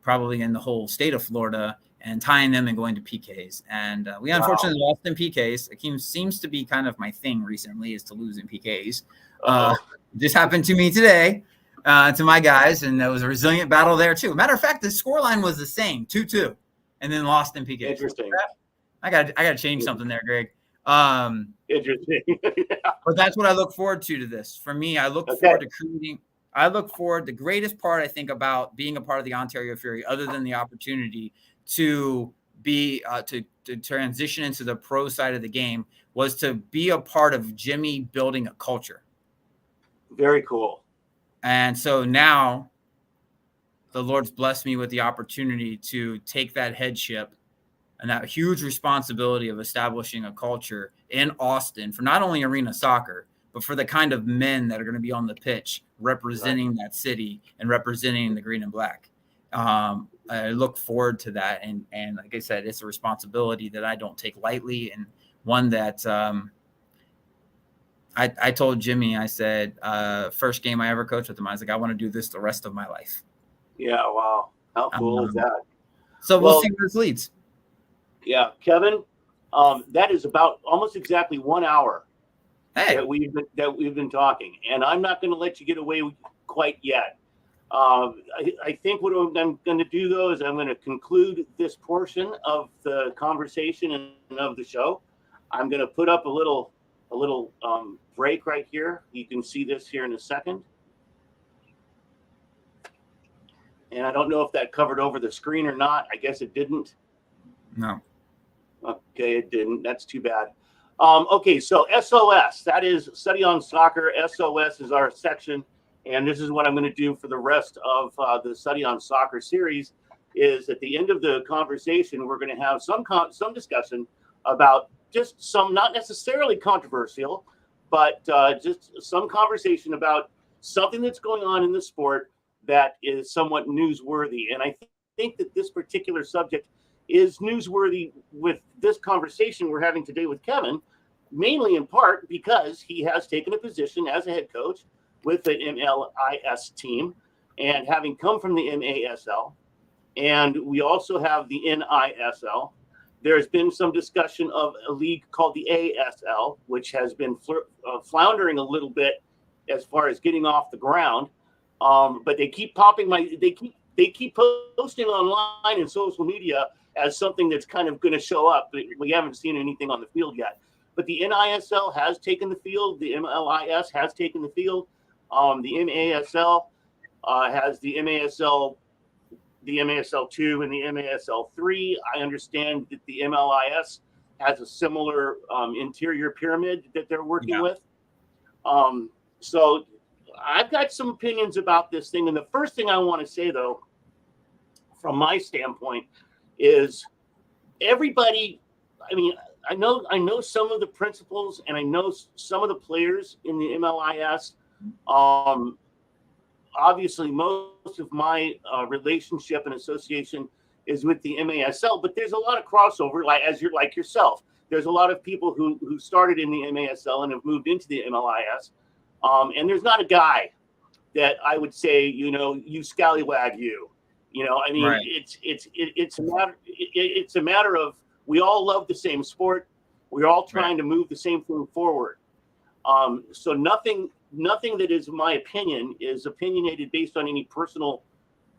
probably in the whole state of Florida, and tying them and going to PKs. And we unfortunately lost in PKs. It seems to be kind of my thing recently, is to lose in PKs. This happened to me today, to my guys, and there was a resilient battle there too. Matter of fact, the scoreline was the same, 2-2, and then lost in PKs. Interesting. I got to change something there, Greg. Interesting. But that's what I look forward to this. For me, I look forward to creating. I look forward. The greatest part I think about being a part of the Ontario Fury, other than the opportunity to be to transition into the pro side of the game was to be a part of Jimmy building a culture. Very cool. And so now the Lord's blessed me with the opportunity to take that headship and that huge responsibility of establishing a culture in Austin for not only arena soccer, but for the kind of men that are going to be on the pitch representing that city and representing the green and black. I look forward to that. And like I said, it's a responsibility that I don't take lightly, and one that I told Jimmy, I said, first game I ever coached with him, I was like, I want to do this the rest of my life. Yeah, wow. How cool is that? So we'll see where this leads. Yeah, Kevin, that is about almost exactly 1 hour that we've been talking, and I'm not going to let you get away quite yet. I think what I'm going to do, though, is I'm going to conclude this portion of the conversation and of the show. I'm going to put up a little break right here. You can see this here in a second. And I don't know if that covered over the screen or not. I guess it didn't. No. Okay, it didn't. That's too bad. Okay, so SOS, that is Study on Soccer. SOS is our section. And this is what I'm going to do for the rest of the Study on Soccer series, is at the end of the conversation, we're going to have some discussion about just some, not necessarily controversial, but just some conversation about something that's going on in the sport that is somewhat newsworthy. And I think that this particular subject is newsworthy with this conversation we're having today with Kevin, mainly in part because he has taken a position as a head coach with the MLIS team, and having come from the MASL, and we also have the NISL. There's been some discussion of a league called the ASL, which has been floundering a little bit as far as getting off the ground. But they keep they keep posting online and social media as something that's kind of going to show up. But we haven't seen anything on the field yet. But the NISL has taken the field. The MLIS has taken the field. The MASL has the MASL 2 and the MASL 3. I understand that the MLIS has a similar interior pyramid that they're working with. So I've got some opinions about this thing. And the first thing I want to say, though, from my standpoint, is everybody, I mean, I know some of the principals and I know some of the players in the MLIS. Obviously, most of my relationship and association is with the MASL, but there's a lot of crossover. Like yourself, there's a lot of people who started in the MASL and have moved into the MLIS. And there's not a guy that I would say, you scallywag you. I mean, right. It's a matter of, we all love the same sport. We're all trying to move the same thing forward. So nothing that is my opinion is opinionated based on any personal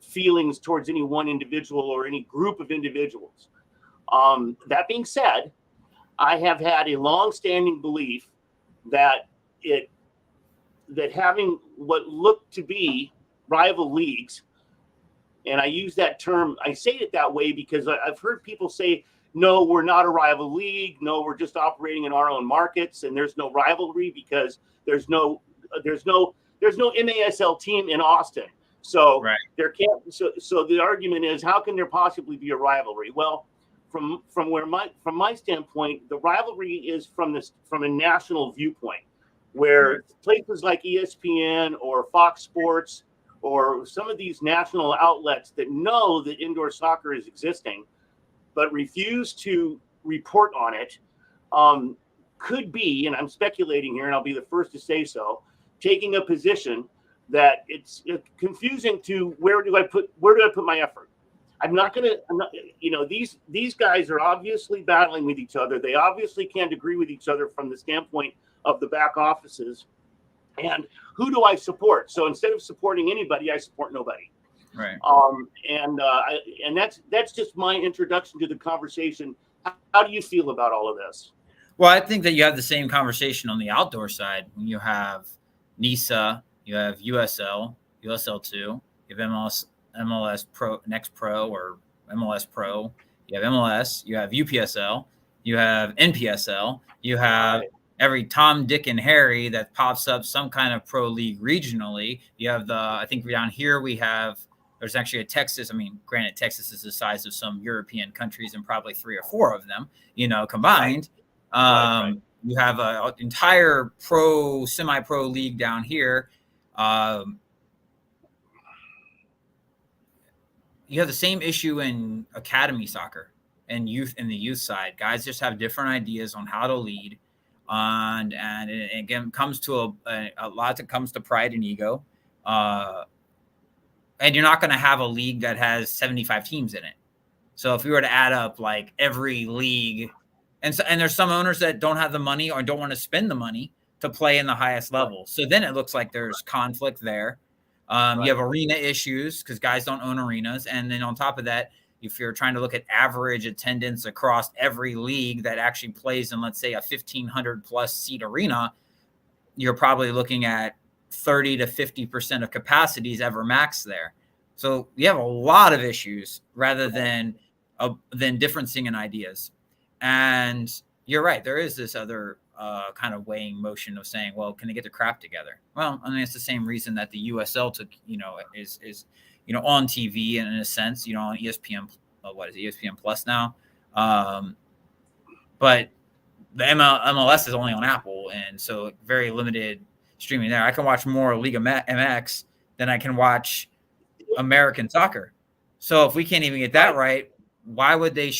feelings towards any one individual or any group of individuals. That being said, I have had a long-standing belief that having what look to be rival leagues, and I use that term, I say it that way because I've heard people say, no, we're not a rival league. No, we're just operating in our own markets, and there's no rivalry because there's no MASL team in Austin. So there can't. So the argument is, how can there possibly be a rivalry? Well, from my standpoint, the rivalry is from a national viewpoint, where places like ESPN or Fox Sports or some of these national outlets that know that indoor soccer is existing, but refuse to report on it, could be, and I'm speculating here, and I'll be the first to say so, taking a position that it's confusing to where do I put my effort? I'm not, these guys are obviously battling with each other. They obviously can't agree with each other from the standpoint of the back offices. And who do I support? So instead of supporting anybody, I support nobody. Right. And that's just my introduction to the conversation. How do you feel about all of this? Well, I think that you have the same conversation on the outdoor side when you have NISA, you have USL, USL2, you have MLS Pro, Next Pro, or MLS Pro, you have MLS, you have UPSL, you have NPSL, you have Right. every Tom, Dick, and Harry that pops up some kind of pro league regionally. You have I think down here there's actually a Texas. I mean, granted, Texas is the size of some European countries and probably 3 or 4 of them, combined. Right. You have an entire semi-pro league down here. You have the same issue in academy soccer and youth in the youth side. Guys just have different ideas on how to lead. And it again comes to a lot that comes to pride and ego. And you're not going to have a league that has 75 teams in it. So if we were to add up like every league, and there's some owners that don't have the money or don't want to spend the money to play in the highest level. So then it looks like there's conflict there. You have arena issues because guys don't own arenas. And then on top of that, if you're trying to look at average attendance across every league that actually plays in, let's say, a 1,500 plus seat arena, you're probably looking at 30 to 50% of capacities ever max there. So you have a lot of issues rather than differencing in ideas. And you're right. There is this other kind of weighing motion of saying, well, can they get their crap together? Well, I mean, it's the same reason that the USL took, is on TV in a sense, on ESPN, what is it, ESPN Plus now? But the MLS is only on Apple, and so very limited streaming there. I can watch more League MX than I can watch American soccer. So if we can't even get that right, why would they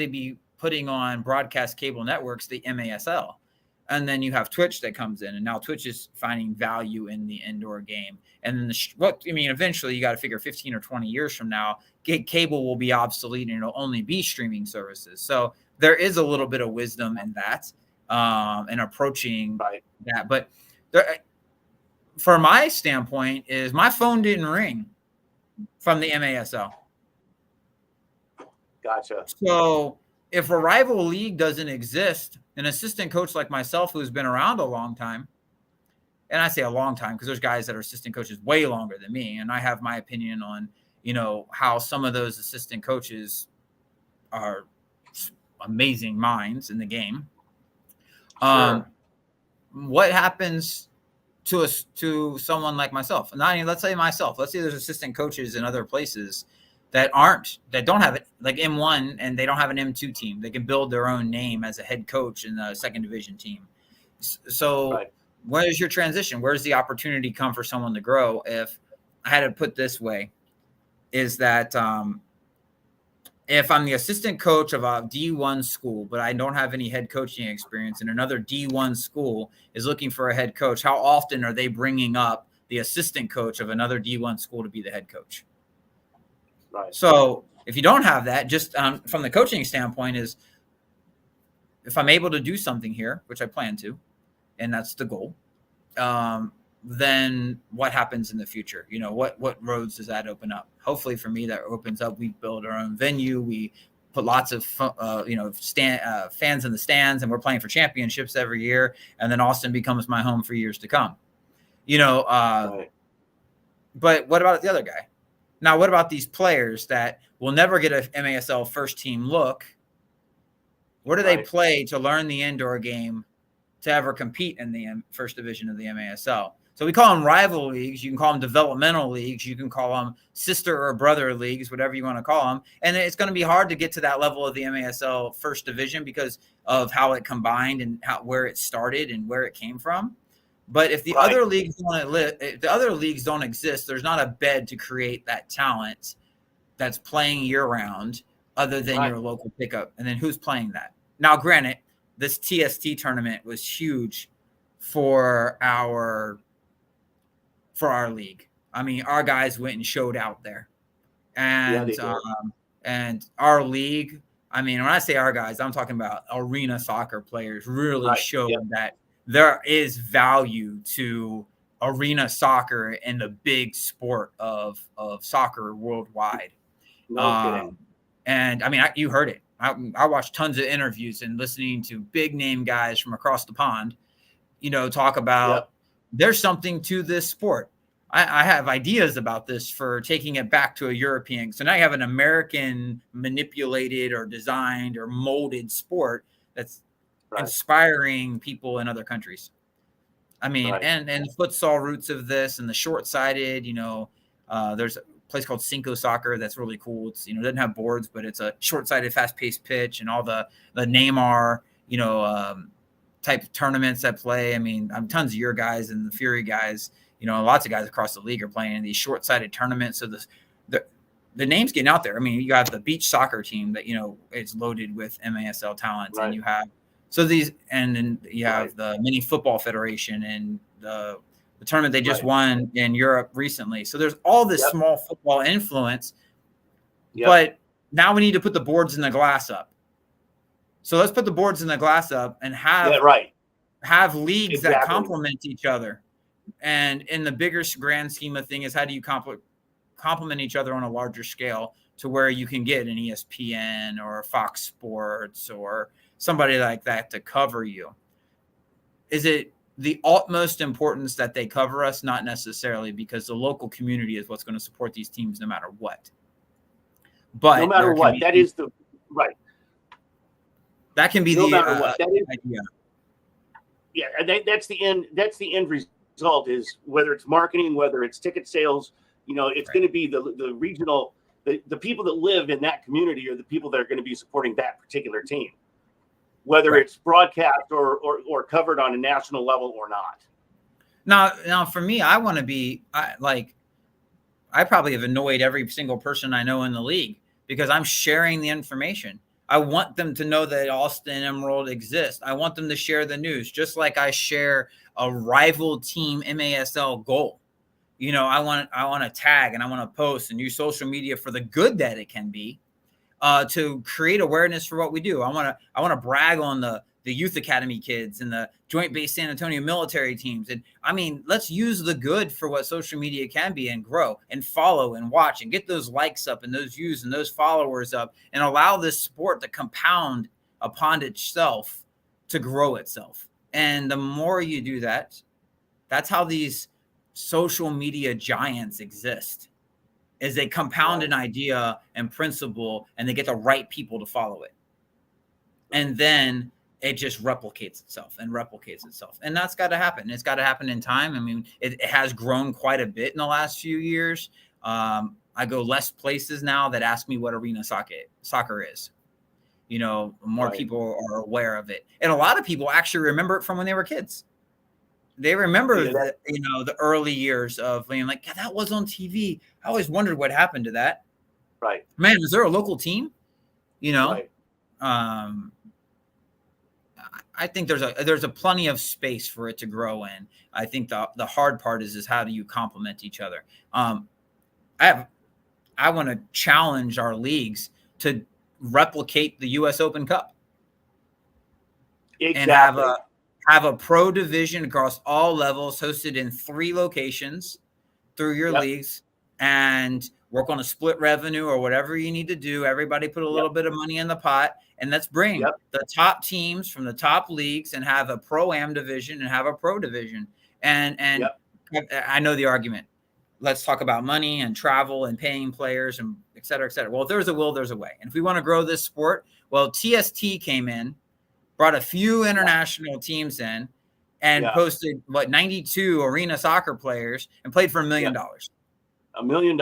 be putting on broadcast cable networks the MASL? And then you have Twitch that comes in, and now Twitch is finding value in the indoor game. And then eventually you got to figure 15 or 20 years from now, cable will be obsolete and it'll only be streaming services. So there is a little bit of wisdom in that, and approaching that. But for my standpoint is my phone didn't ring from the MASL. Gotcha. So if a rival league doesn't exist, an assistant coach like myself, who's been around a long time, and I say a long time because there's guys that are assistant coaches way longer than me, and I have my opinion on, how some of those assistant coaches are amazing minds in the game. Sure. What happens to someone like myself? Let's say myself. Let's say there's assistant coaches in other places that don't have it, like M1, and they don't have an M2 team. They can build their own name as a head coach in the second division team. So where is your transition? Where's the opportunity come for someone to grow? If I had to put this way, is that if I'm the assistant coach of a D1 school, but I don't have any head coaching experience, and another D1 school is looking for a head coach, how often are they bringing up the assistant coach of another D1 school to be the head coach? Right. So if you don't have that, just from the coaching standpoint, is if I'm able to do something here, which I plan to, and that's the goal, then what happens in the future? What roads does that open up? Hopefully for me, that opens up. We build our own venue. We put lots of, fans in the stands, and we're playing for championships every year. And then Austin becomes my home for years to come, But what about the other guy? Now, what about these players that will never get a MASL first team look? Where do they play to learn the indoor game to ever compete in the first division of the MASL? So we call them rival leagues. You can call them developmental leagues. You can call them sister or brother leagues, whatever you want to call them. And it's going to be hard to get to that level of the MASL first division because of how it combined and where it started and where it came from. But if the other leagues don't exist, there's not a bed to create that talent that's playing year round other than your local pickup. And then who's playing that? Now, granted, this TST tournament was huge for our league. I mean, our guys went and showed out there, and and our league. I mean, when I say our guys, I'm talking about arena soccer players. Really showed that there is value to arena soccer and the big sport of soccer worldwide. No kidding. And I mean, you heard it. I watched tons of interviews and listening to big name guys from across the pond, talk about there's something to this sport. I have ideas about this for taking it back to a European. So now you have an American manipulated or designed or molded sport that's Right. inspiring people in other countries. I mean, Right. and the futsal roots of this and the short-sided, there's a place called Cinco Soccer that's really cool. It's, doesn't have boards, but it's a short-sided, fast-paced pitch and all the Neymar, type of tournaments that play. I mean, tons of your guys and the Fury guys, lots of guys across the league are playing in these short-sided tournaments. So the name's getting out there. I mean, you have the beach soccer team that, it's loaded with MASL talents, Right. and you have and then you have Right. the Mini Football Federation and the tournament they just Right. won in Europe recently. So there's all this Yep. small football influence, Yep. but now we need to put the boards in the glass up. So let's put the boards in the glass up and have right. have leagues that Exactly. complement each other. And in the bigger grand scheme of thing is, how do you complement each other on a larger scale to where you can get an ESPN or Fox Sports or somebody like that to cover you? Is it the utmost importance that they cover us? Not necessarily, because the local community is what's going to support these teams no matter what. But no matter what, that is the right. That can be No the matter what, that is idea. Yeah, and that's the end. That's the end result. Is whether it's marketing, whether it's ticket sales. It's Right. going to be the regional, the people that live in that community are the people that are going to be supporting that particular team, whether Right. it's broadcast or covered on a national level or not. Now for me, I want to be I probably have annoyed every single person I know in the league because I'm sharing the information. I want them to know that Austin Emerald exists. I want them to share the news, just like I share a rival team MASL goal. I want to tag and I want to post and use social media for the good that it can be, to create awareness for what we do. I want to brag on the youth academy kids and the Joint Base San Antonio military teams. And I mean, let's use the good for what social media can be and grow and follow and watch and get those likes up and those views and those followers up and allow this sport to compound upon itself to grow itself. And the more you do that, that's how these social media giants exist, is they compound an idea and principle and they get the right people to follow it. And then it just replicates itself. And that's got to happen. It's got to happen in time. I mean, it has grown quite a bit in the last few years. I go less places now that ask me what arena soccer is. More people are aware of it. And a lot of people actually remember it from when they were kids. They remember the early years of being like, that was on TV. I always wondered what happened to that. Right. Man, is there a local team? Right. I think there's a plenty of space for it to grow in. I think the hard part is how do you complement each other? I want to challenge our leagues to replicate the U.S. Open Cup. Exactly. And have a pro division across all levels, hosted in 3 locations through your leagues, and work on a split revenue or whatever you need to do. Everybody put a little bit of money in the pot, and let's bring the top teams from the top leagues and have a pro-am division and have a pro division. And I know the argument. Let's talk about money and travel and paying players and et cetera, et cetera. Well, if there's a will, there's a way. And if we want to grow this sport, well, TST came in, brought a few international teams in, and posted 92 arena soccer players and played for $1 million. $1 million.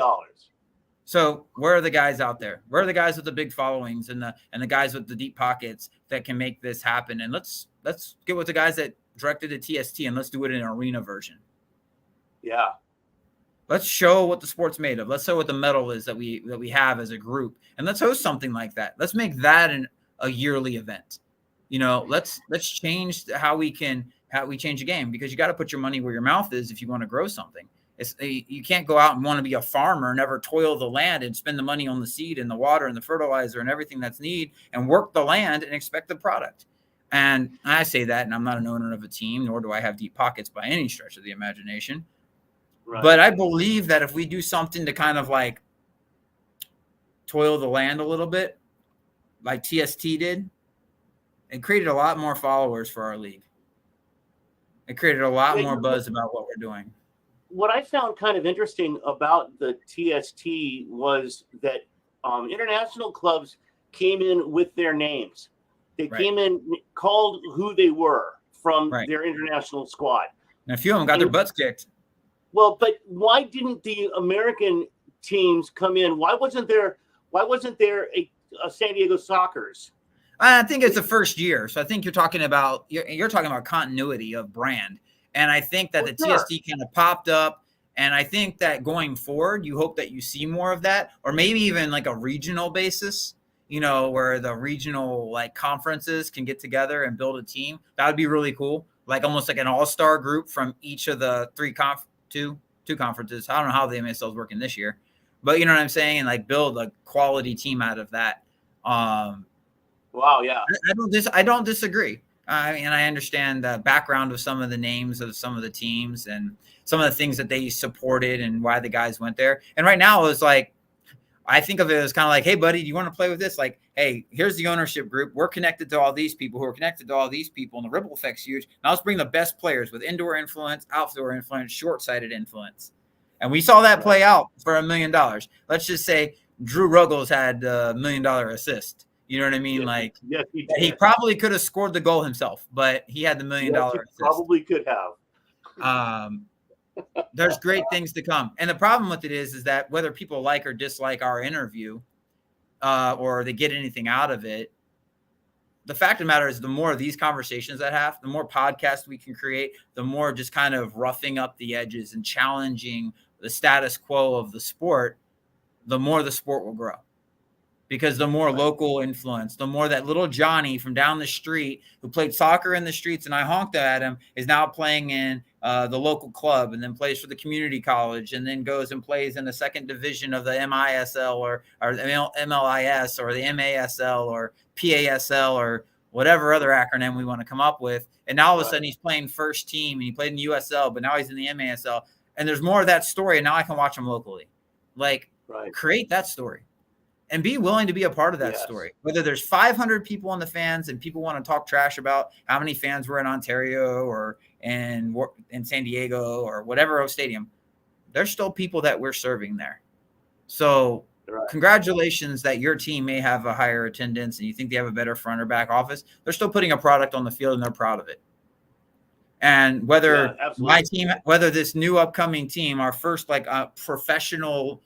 So where are the guys out there? Where are the guys with the big followings and the guys with the deep pockets that can make this happen? And let's get with the guys that directed the TST and let's do it in an arena version. Yeah. Let's show what the sport's made of. Let's show what the medal is that we have as a group, and let's host something like that. Let's make that a yearly event. Let's change how we change the game, because you got to put your money where your mouth is if you want to grow something. You can't go out and want to be a farmer, never toil the land and spend the money on the seed and the water and the fertilizer and everything that's needed and work the land and expect the product. And I say that, and I'm not an owner of a team, nor do I have deep pockets by any stretch of the imagination. Right. But I believe that if we do something to kind of like toil the land a little bit, like TST did, it created a lot more followers for our league. It created a lot more buzz about what we're doing. what I found kind of interesting about the TST was that international clubs came in with their names. They came in, called who they were from their international squad. And a few of them got their butts kicked. Well, but why didn't the American teams come in? Why wasn't there a San Diego Sockers? I think it's the first year. So I think you're talking about continuity of brand. And I think that the TST kind of popped up. And I think that going forward, you hope that you see more of that, or maybe even like a regional basis, where the regional like conferences can get together and build a team. That would be really cool. Like almost like an all-star group from each of the two conferences. I don't know how the MSL is working this year, but you know what I'm saying? And like build a quality team out of that. Wow. Yeah. I don't disagree. And I understand the background of some of the names of some of the teams and some of the things that they supported and why the guys went there. And right now it's like, I think of it as kind of like, hey, buddy, do you want to play with this? Like, hey, here's the ownership group. We're connected to all these people who are connected to all these people, and the ripple effect's huge. Now let's bring the best players with indoor influence, outdoor influence, short-sighted influence. And we saw that play out for $1 million. Let's just say Drew Ruggles had a $1 million assist. You know what I mean? He probably could have scored the goal himself, but he had the $1 million assist. Probably could have. There's great things to come. And the problem with it is that whether people like or dislike our interview or they get anything out of it, the fact of the matter is the more of these conversations I have, the more podcasts we can create, the more just kind of roughing up the edges and challenging the status quo of the sport, the more the sport will grow. Because the more local influence, the more that little Johnny from down the street who played soccer in the streets and I honked at him is now playing in the local club and then plays for the community college and then goes and plays in the second division of the MISL or MLIS or the MASL or PASL or whatever other acronym we want to come up with. And now all of a sudden he's playing first team and he played in the USL, but now he's in the MASL. And there's more of that story. And now I can watch him locally. Create that story. And be willing to be a part of that story. Whether there's 500 people in the fans and people want to talk trash about how many fans were in Ontario or in San Diego or whatever stadium, there's still people that we're serving there. So congratulations that your team may have a higher attendance and you think they have a better front or back office. They're still putting a product on the field and they're proud of it. And whether my team, whether this new upcoming team, our first professional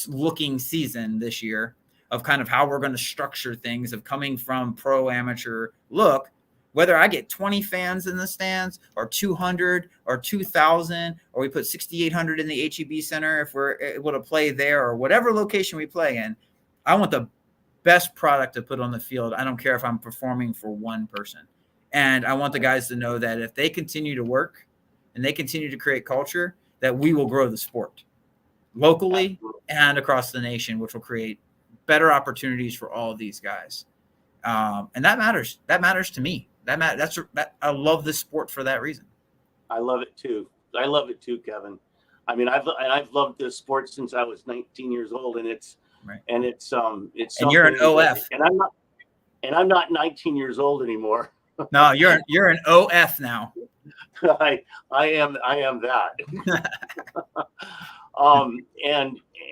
looking season this year, of kind of how we're going to structure things of coming from pro amateur look, whether I get 20 fans in the stands or 200 or 2,000, or we put 6,800 in the HEB Center, if we're able to play there or whatever location we play in, I want the best product to put on the field. I don't care if I'm performing for one person. And I want the guys to know that if they continue to work and they continue to create culture, that we will grow the sport locally and across the nation, which will create better opportunities for all of these guys. And that matters. That matters to me. I love this sport for that reason. I love it too. Kevin. I mean, I've loved this sport since I was 19 years old, and it's and you're an OF, and I'm not 19 years old anymore. No, you're an OF now. I am that.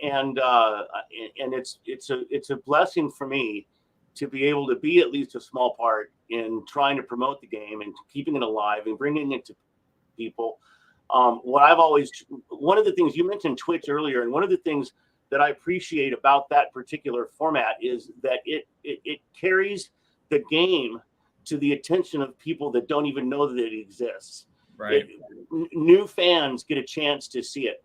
And it's a blessing for me to be able to be at least a small part in trying to promote the game and keeping it alive and bringing it to people. One of the things you mentioned Twitch earlier, and one of the things that I appreciate about that particular format is that it carries the game to the attention of people that don't even know that it exists. New fans get a chance to see it.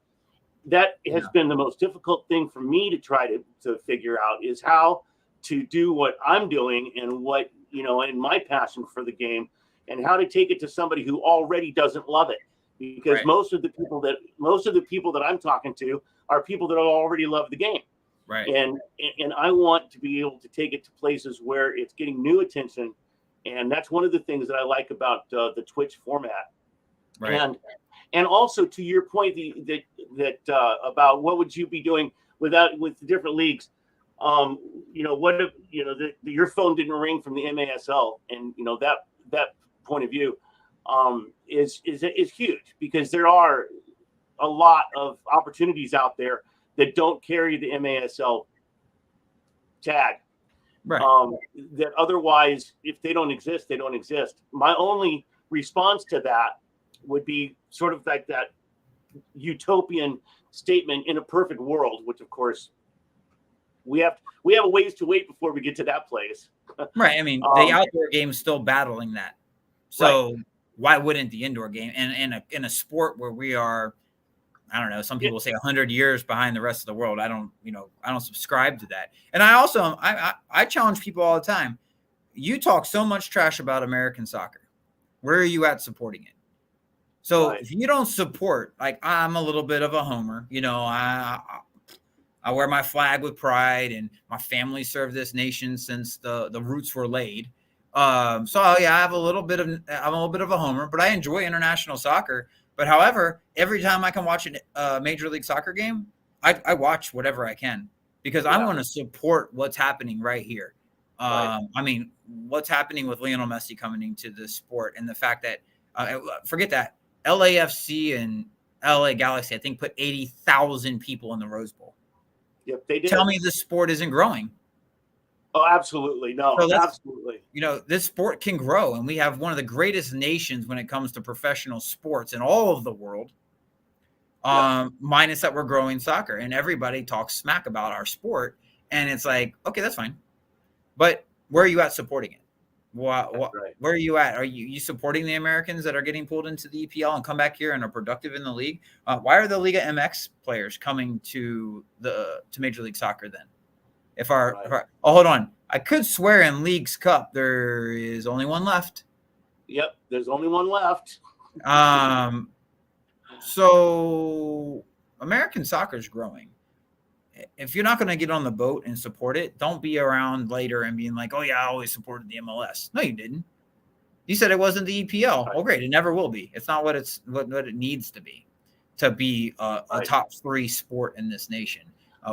That has been the most difficult thing for me to try to figure out, is how to do what I'm doing and what, and my passion for the game, and how to take it to somebody who already doesn't love it. Because most of the people that I'm talking to are people that already love the game. And I want to be able to take it to places where it's getting new attention. And that's one of the things that I like about the Twitch format. And also to your point that about what would you be doing with the different leagues, what if your phone didn't ring from the MASL, and that point of view is huge, because there are a lot of opportunities out there that don't carry the MASL tag. Right. That otherwise, if they don't exist, they don't exist. My only response to that would be sort of like that utopian statement, in a perfect world, which of course we have a ways to wait before we get to that place. Right. I mean, the outdoor game is still battling that. So right. Why wouldn't the indoor game, and in a sport where we are, I don't know, some people say 100 years behind the rest of the world. I don't subscribe to that. And I also, I challenge people all the time. You talk so much trash about American soccer. Where are you at supporting it? So if you don't support, like, I'm a little bit of a homer, I wear my flag with pride, and my family served this nation since the roots were laid. So yeah, I'm a little bit of a homer, but I enjoy international soccer. But however, every time I can watch a Major League Soccer game, I watch whatever I can, because I want to support what's happening right here. I mean, what's happening with Lionel Messi coming into the sport, and the fact that forget that LAFC and LA Galaxy, I think, put 80,000 people in the Rose Bowl. Yep, they did. Tell me this sport isn't growing. Oh, absolutely. No, so absolutely. This sport can grow, and we have one of the greatest nations when it comes to professional sports in all of the world. Minus that we're growing soccer, and everybody talks smack about our sport, and it's like, okay, that's fine. But where are you at supporting it? Where are you at? Are you supporting the Americans that are getting pulled into the EPL and come back here and are productive in the league? Why are the Liga MX players coming to Major League Soccer then? Hold on. I could swear in League's Cup there is only one left. Yep, there's only one left. So American soccer is growing. If you're not going to get on the boat and support it, don't be around later and being like, oh yeah, I always supported the MLS. No, you didn't. You said it wasn't the EPL. Oh, great. It never will be. It's not what it needs to be a top 3 sport in this nation.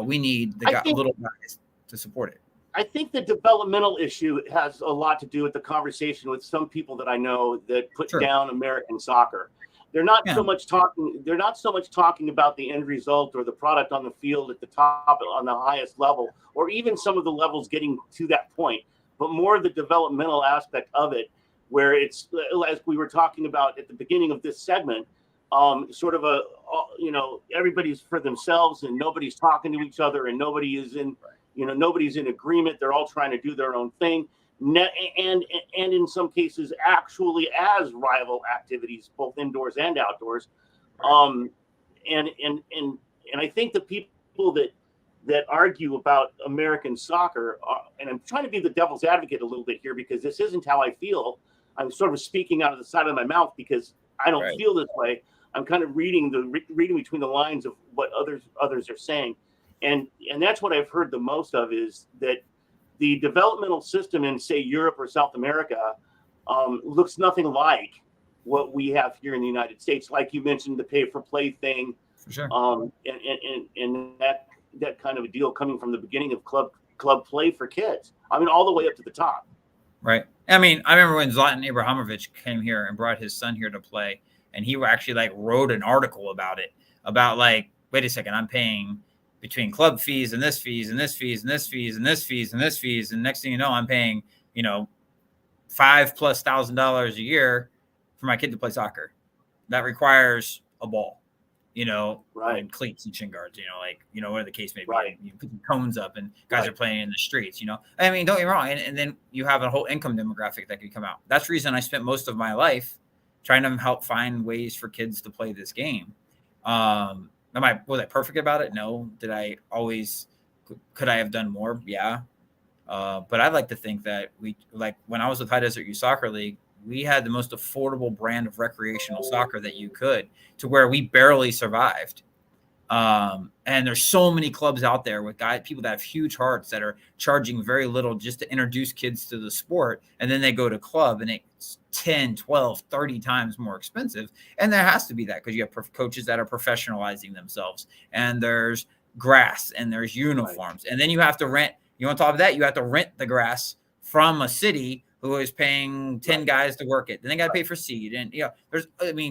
We need little guys to support it. I think the developmental issue has a lot to do with the conversation with some people that I know that put down American soccer. They're not so much talking. They're not so much talking about the end result or the product on the field at the top, on the highest level, or even some of the levels getting to that point, but more the developmental aspect of it, where it's, as we were talking about at the beginning of this segment, sort of everybody's for themselves and nobody's talking to each other, and nobody is in, nobody's in agreement. They're all trying to do their own thing. And in some cases actually as rival activities, both indoors and outdoors. And I think the people that argue about American soccer and I'm trying to be the devil's advocate a little bit here, because this isn't how I feel. I'm sort of speaking out of the side of my mouth because I don't feel this way. I'm kind of reading between the lines of what others are saying. And that's what I've heard the most of, is that the developmental system in, say, Europe or South America looks nothing like what we have here in the United States. Like you mentioned, the pay-for-play thing, for sure. And that kind of a deal coming from the beginning of club play for kids. I mean, all the way up to the top. Right. I mean, I remember when Zlatan Ibrahimovic came here and brought his son here to play, and he actually wrote an article about it, about wait a second, I'm paying between club fees and this fees and this fees and this fees and this fees and this fees. And next thing you know, I'm paying, $5,000+ a year for my kid to play soccer. That requires a ball, and cleats and shin guards, whatever the case may be. Right. You put the cones up and guys are playing in the streets, I mean, don't get me wrong. And then you have a whole income demographic that could come out. That's the reason I spent most of my life trying to help find ways for kids to play this game. Was I perfect about it? No. Could I have done more? Yeah. But I'd like to think that when I was with High Desert Youth Soccer League, we had the most affordable brand of recreational soccer that you could, to where we barely survived. And there's so many clubs out there with people that have huge hearts that are charging very little just to introduce kids to the sport. And then they go to club and it's 10, 12, 30 times more expensive. And there has to be that, because you have coaches that are professionalizing themselves, and there's grass and there's uniforms. And then you have to rent, on top of that, you have to rent the grass from a city who is paying 10 guys to work it. Then they got to pay for seed. And,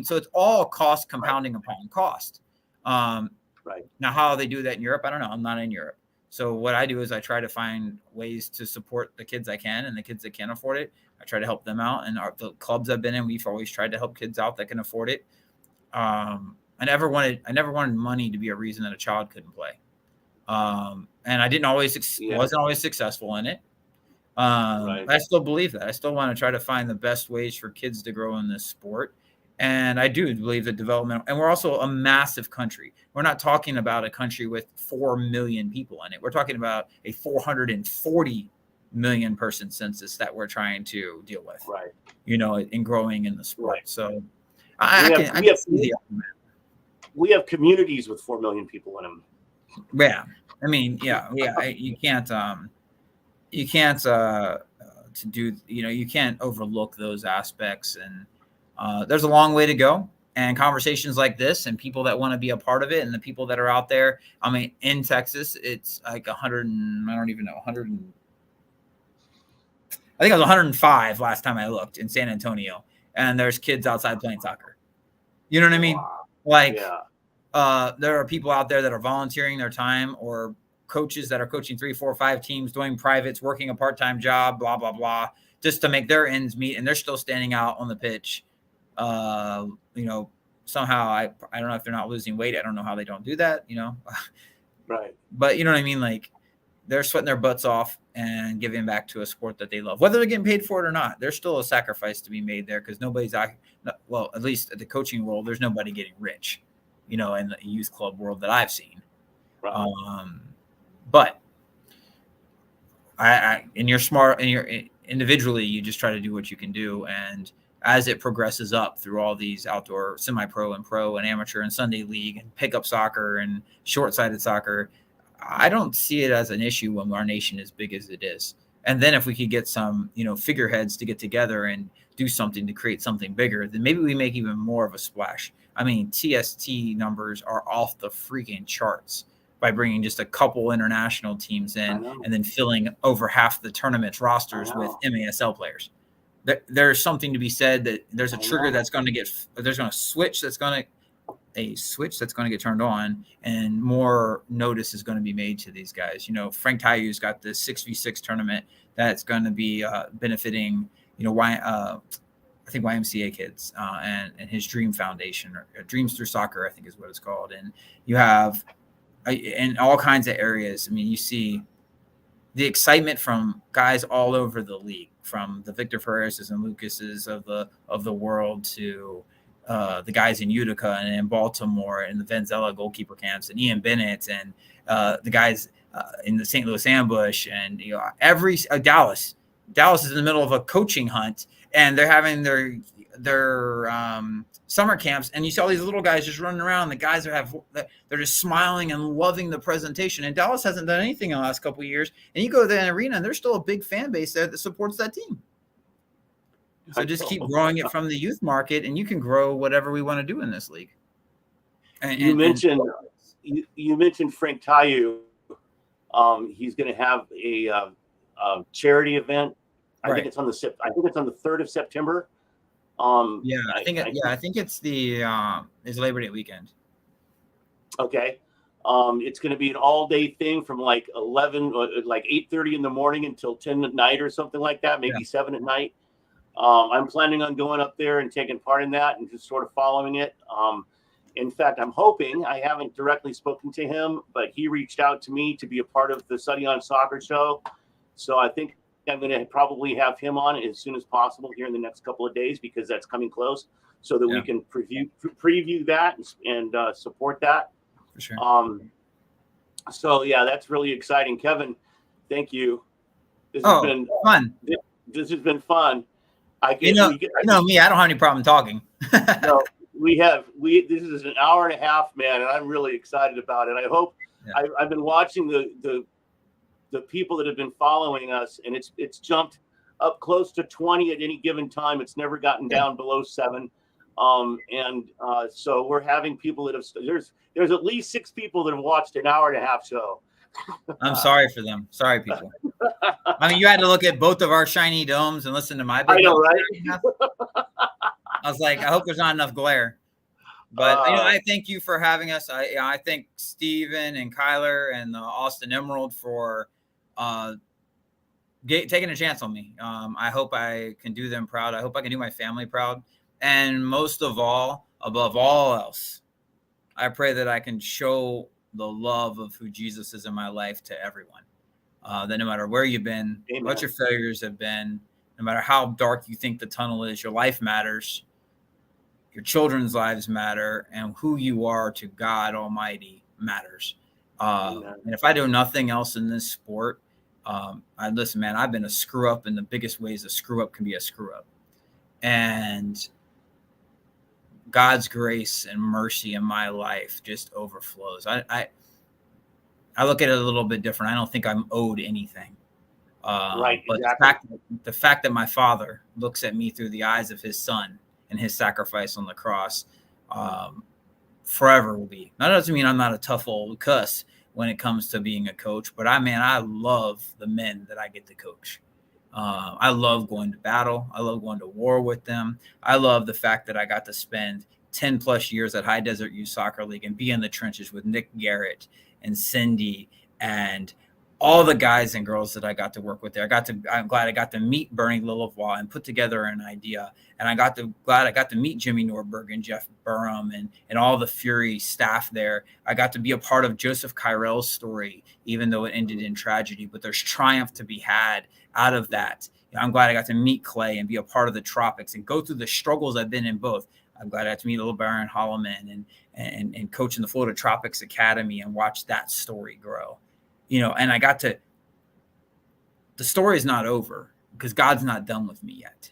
so it's all cost compounding upon cost. Right. Now, how they do that in Europe, I don't know. I'm not in Europe. So what I do is I try to find ways to support the kids I can, and the kids that can't afford it, I try to help them out. And the clubs I've been in, we've always tried to help kids out that can afford it. I never wanted money to be a reason that a child couldn't play. And I wasn't always successful in it. Right. I still believe that. I still want to try to find the best ways for kids to grow in this sport. And I do believe that development, and we're also a massive country. We're not talking about a country with 4 million people in it. We're talking about a 440 million person census that we're trying to deal with, right? In growing in the sport. Right. So we have communities with 4 million people in them. Yeah. I mean, you can't you can't overlook those aspects, and there's a long way to go. And conversations like this and people that want to be a part of it, and the people that are out there, I mean, in Texas, it's like 100 and I don't even know, 100 and I think it was 105 last time I looked in San Antonio, and there's kids outside playing soccer. You know what I mean? Wow. Like, Yeah. there are people out there that are volunteering their time, or coaches that are coaching 3, 4, 5 teams, doing privates, working a part-time job, blah, blah, blah, just to make their ends meet. And they're still standing out on the pitch. Somehow I don't know if they're not losing weight. I don't know how they don't do that, Right. But you know what I mean? Like, they're sweating their butts off and giving back to a sport that they love, whether they're getting paid for it or not. There's still a sacrifice to be made there, because nobody's, well, at least at the coaching world, there's nobody getting rich, in the youth club world that I've seen. Right. But and you're smart, and you're individually, you just try to do what you can do. And as it progresses up through all these outdoor semi-pro and pro and amateur and Sunday league and pickup soccer and short-sided soccer, I don't see it as an issue when our nation is big as it is. And then if we could get some, figureheads to get together and do something to create something bigger, then maybe we make even more of a splash. I mean, TST numbers are off the freaking charts by bringing just a couple international teams in and then filling over half the tournament's rosters with MASL players. There's something to be said that there's a trigger that's going to a switch that's going to get turned on, and more notice is going to be made to these guys. Frank Tayu's got this 6v6 tournament that's going to be benefiting, I think YMCA kids and his Dream Foundation, or Dreams Through Soccer, I think is what it's called. And you have in all kinds of areas. I mean, you see the excitement from guys all over the league, from the Victor Ferreras and Lucases of the world to the guys in Utica and in Baltimore and the Venzela goalkeeper camps, and Ian Bennett and the guys in the St. Louis Ambush, and every Dallas is in the middle of a coaching hunt, and they're having their summer camps, and you see all these little guys just running around. The guys they're just smiling and loving the presentation. And Dallas hasn't done anything in the last couple of years. And you go to the arena, and there's still a big fan base there that supports that team. So just keep growing it from the youth market, and you can grow whatever we want to do in this league. You mentioned Frank Tayu. He's going to have a charity event. I think it's on the 3rd of September. I think it's Labor Day weekend. Okay. It's going to be an all-day thing from like 8:30 in the morning until 10 at night or something like that, maybe 7 at night. I'm planning on going up there and taking part in that and just sort of following it. In fact, I'm hoping, I haven't directly spoken to him, but he reached out to me to be a part of the Study on Soccer show. So I think I'm going to probably have him on as soon as possible here in the next couple of days, because that's coming close, so that we can preview that and support that. For sure. So that's really exciting. Kevin, thank you. This has been fun. This has been fun. Me, I don't have any problem talking. No, this is an hour and a half, man, and I'm really excited about it. I hope I've been watching the people that have been following us, and it's jumped up close to 20 at any given time. It's never gotten down below 7. So we're having people that have, there's at least 6 people that have watched an hour and a half show. I'm sorry for them. Sorry, people. I mean, you had to look at both of our shiny domes and listen to my big I know, right? I was like, I hope there's not enough glare. But I thank you for having us. I thank Steven and Kyler and the Austin Emerald for taking a chance on me. I hope I can do them proud. I hope I can do my family proud. And most of all, above all else, I pray that I can show the love of who Jesus is in my life to everyone. That no matter where you've been, Amen. what your failures have been, no matter how dark you think the tunnel is, your life matters. Your children's lives matter, and who you are to God Almighty matters. And if I do nothing else in this sport, listen, man, I've been a screw up in the biggest ways a screw up can be a screw up. And God's grace and mercy in my life just overflows. I look at it a little bit different. I don't think I'm owed anything. Right. But exactly. the fact that my Father looks at me through the eyes of his Son and his sacrifice on the cross forever will be. That doesn't mean I'm not a tough old cuss when it comes to being a coach, but I love the men that I get to coach. I love going to battle. I love going to war with them. I love the fact that I got to spend 10 plus years at High Desert Youth Soccer League and be in the trenches with Nick Garrett and Cindy and all the guys and girls that I got to work with there. I'm glad I got to meet Bernie Lillivois and put together an idea. And glad I got to meet Jimmy Norberg and Jeff Burham and all the Fury staff there. I got to be a part of Joseph Kyrell's story, even though it ended in tragedy, but there's triumph to be had out of that. I'm glad I got to meet Clay and be a part of the Tropics and go through the struggles I've been in both. I'm glad I got to meet little Baron Holloman and coach in the Florida Tropics Academy and watch that story grow. And I got to, the story is not over because God's not done with me yet.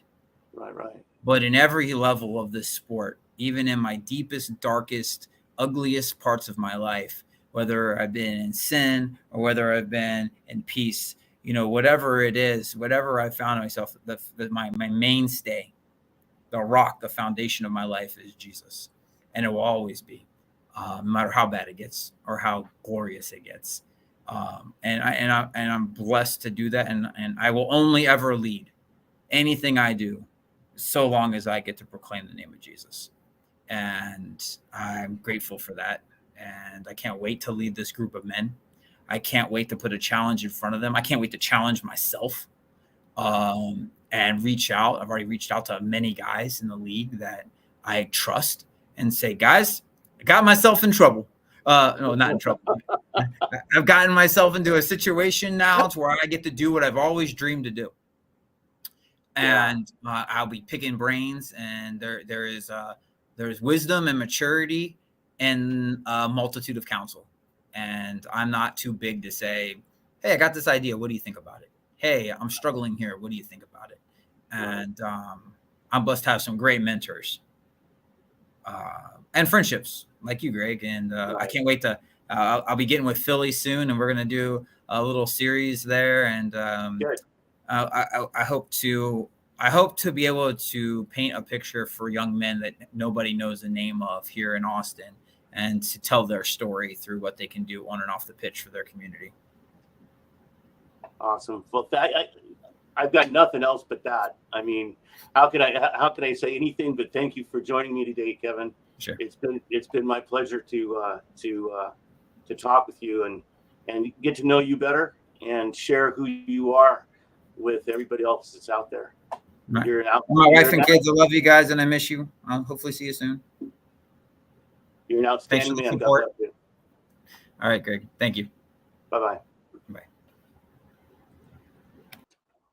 Right. But in every level of this sport, even in my deepest, darkest, ugliest parts of my life, whether I've been in sin or whether I've been in peace, whatever it is, whatever I found myself, my mainstay, the rock, the foundation of my life is Jesus. And it will always be, no matter how bad it gets or how glorious it gets. And I'm blessed to do that. And I will only ever lead anything I do so long as I get to proclaim the name of Jesus. And I'm grateful for that. And I can't wait to lead this group of men. I can't wait to put a challenge in front of them. I can't wait to challenge myself and reach out. I've already reached out to many guys in the league that I trust and say, guys, I got myself in trouble. No, not in trouble. I've gotten myself into a situation now to where I get to do what I've always dreamed to do. And I'll be picking brains, and there's wisdom and maturity and a multitude of counsel. And I'm not too big to say, hey, I got this idea. What do you think about it? Hey, I'm struggling here. What do you think about it? And I'm blessed to have some great mentors and friendships like you, Greg. And I can't wait to, I'll be getting with Philly soon, and we're going to do a little series there. And I hope to be able to paint a picture for young men that nobody knows the name of here in Austin, and to tell their story through what they can do on and off the pitch for their community. Awesome. Well, I've got nothing else but that. I mean, how can I say anything but thank you for joining me today, Kevin? Sure. It's been my pleasure to talk with you and get to know you better and share who you are with everybody else that's out there. Right. My wife and kids, I love you guys, and I miss you. I'll hopefully see you soon. You're an outstanding man. God bless you. All right, Greg. Thank you. Bye-bye.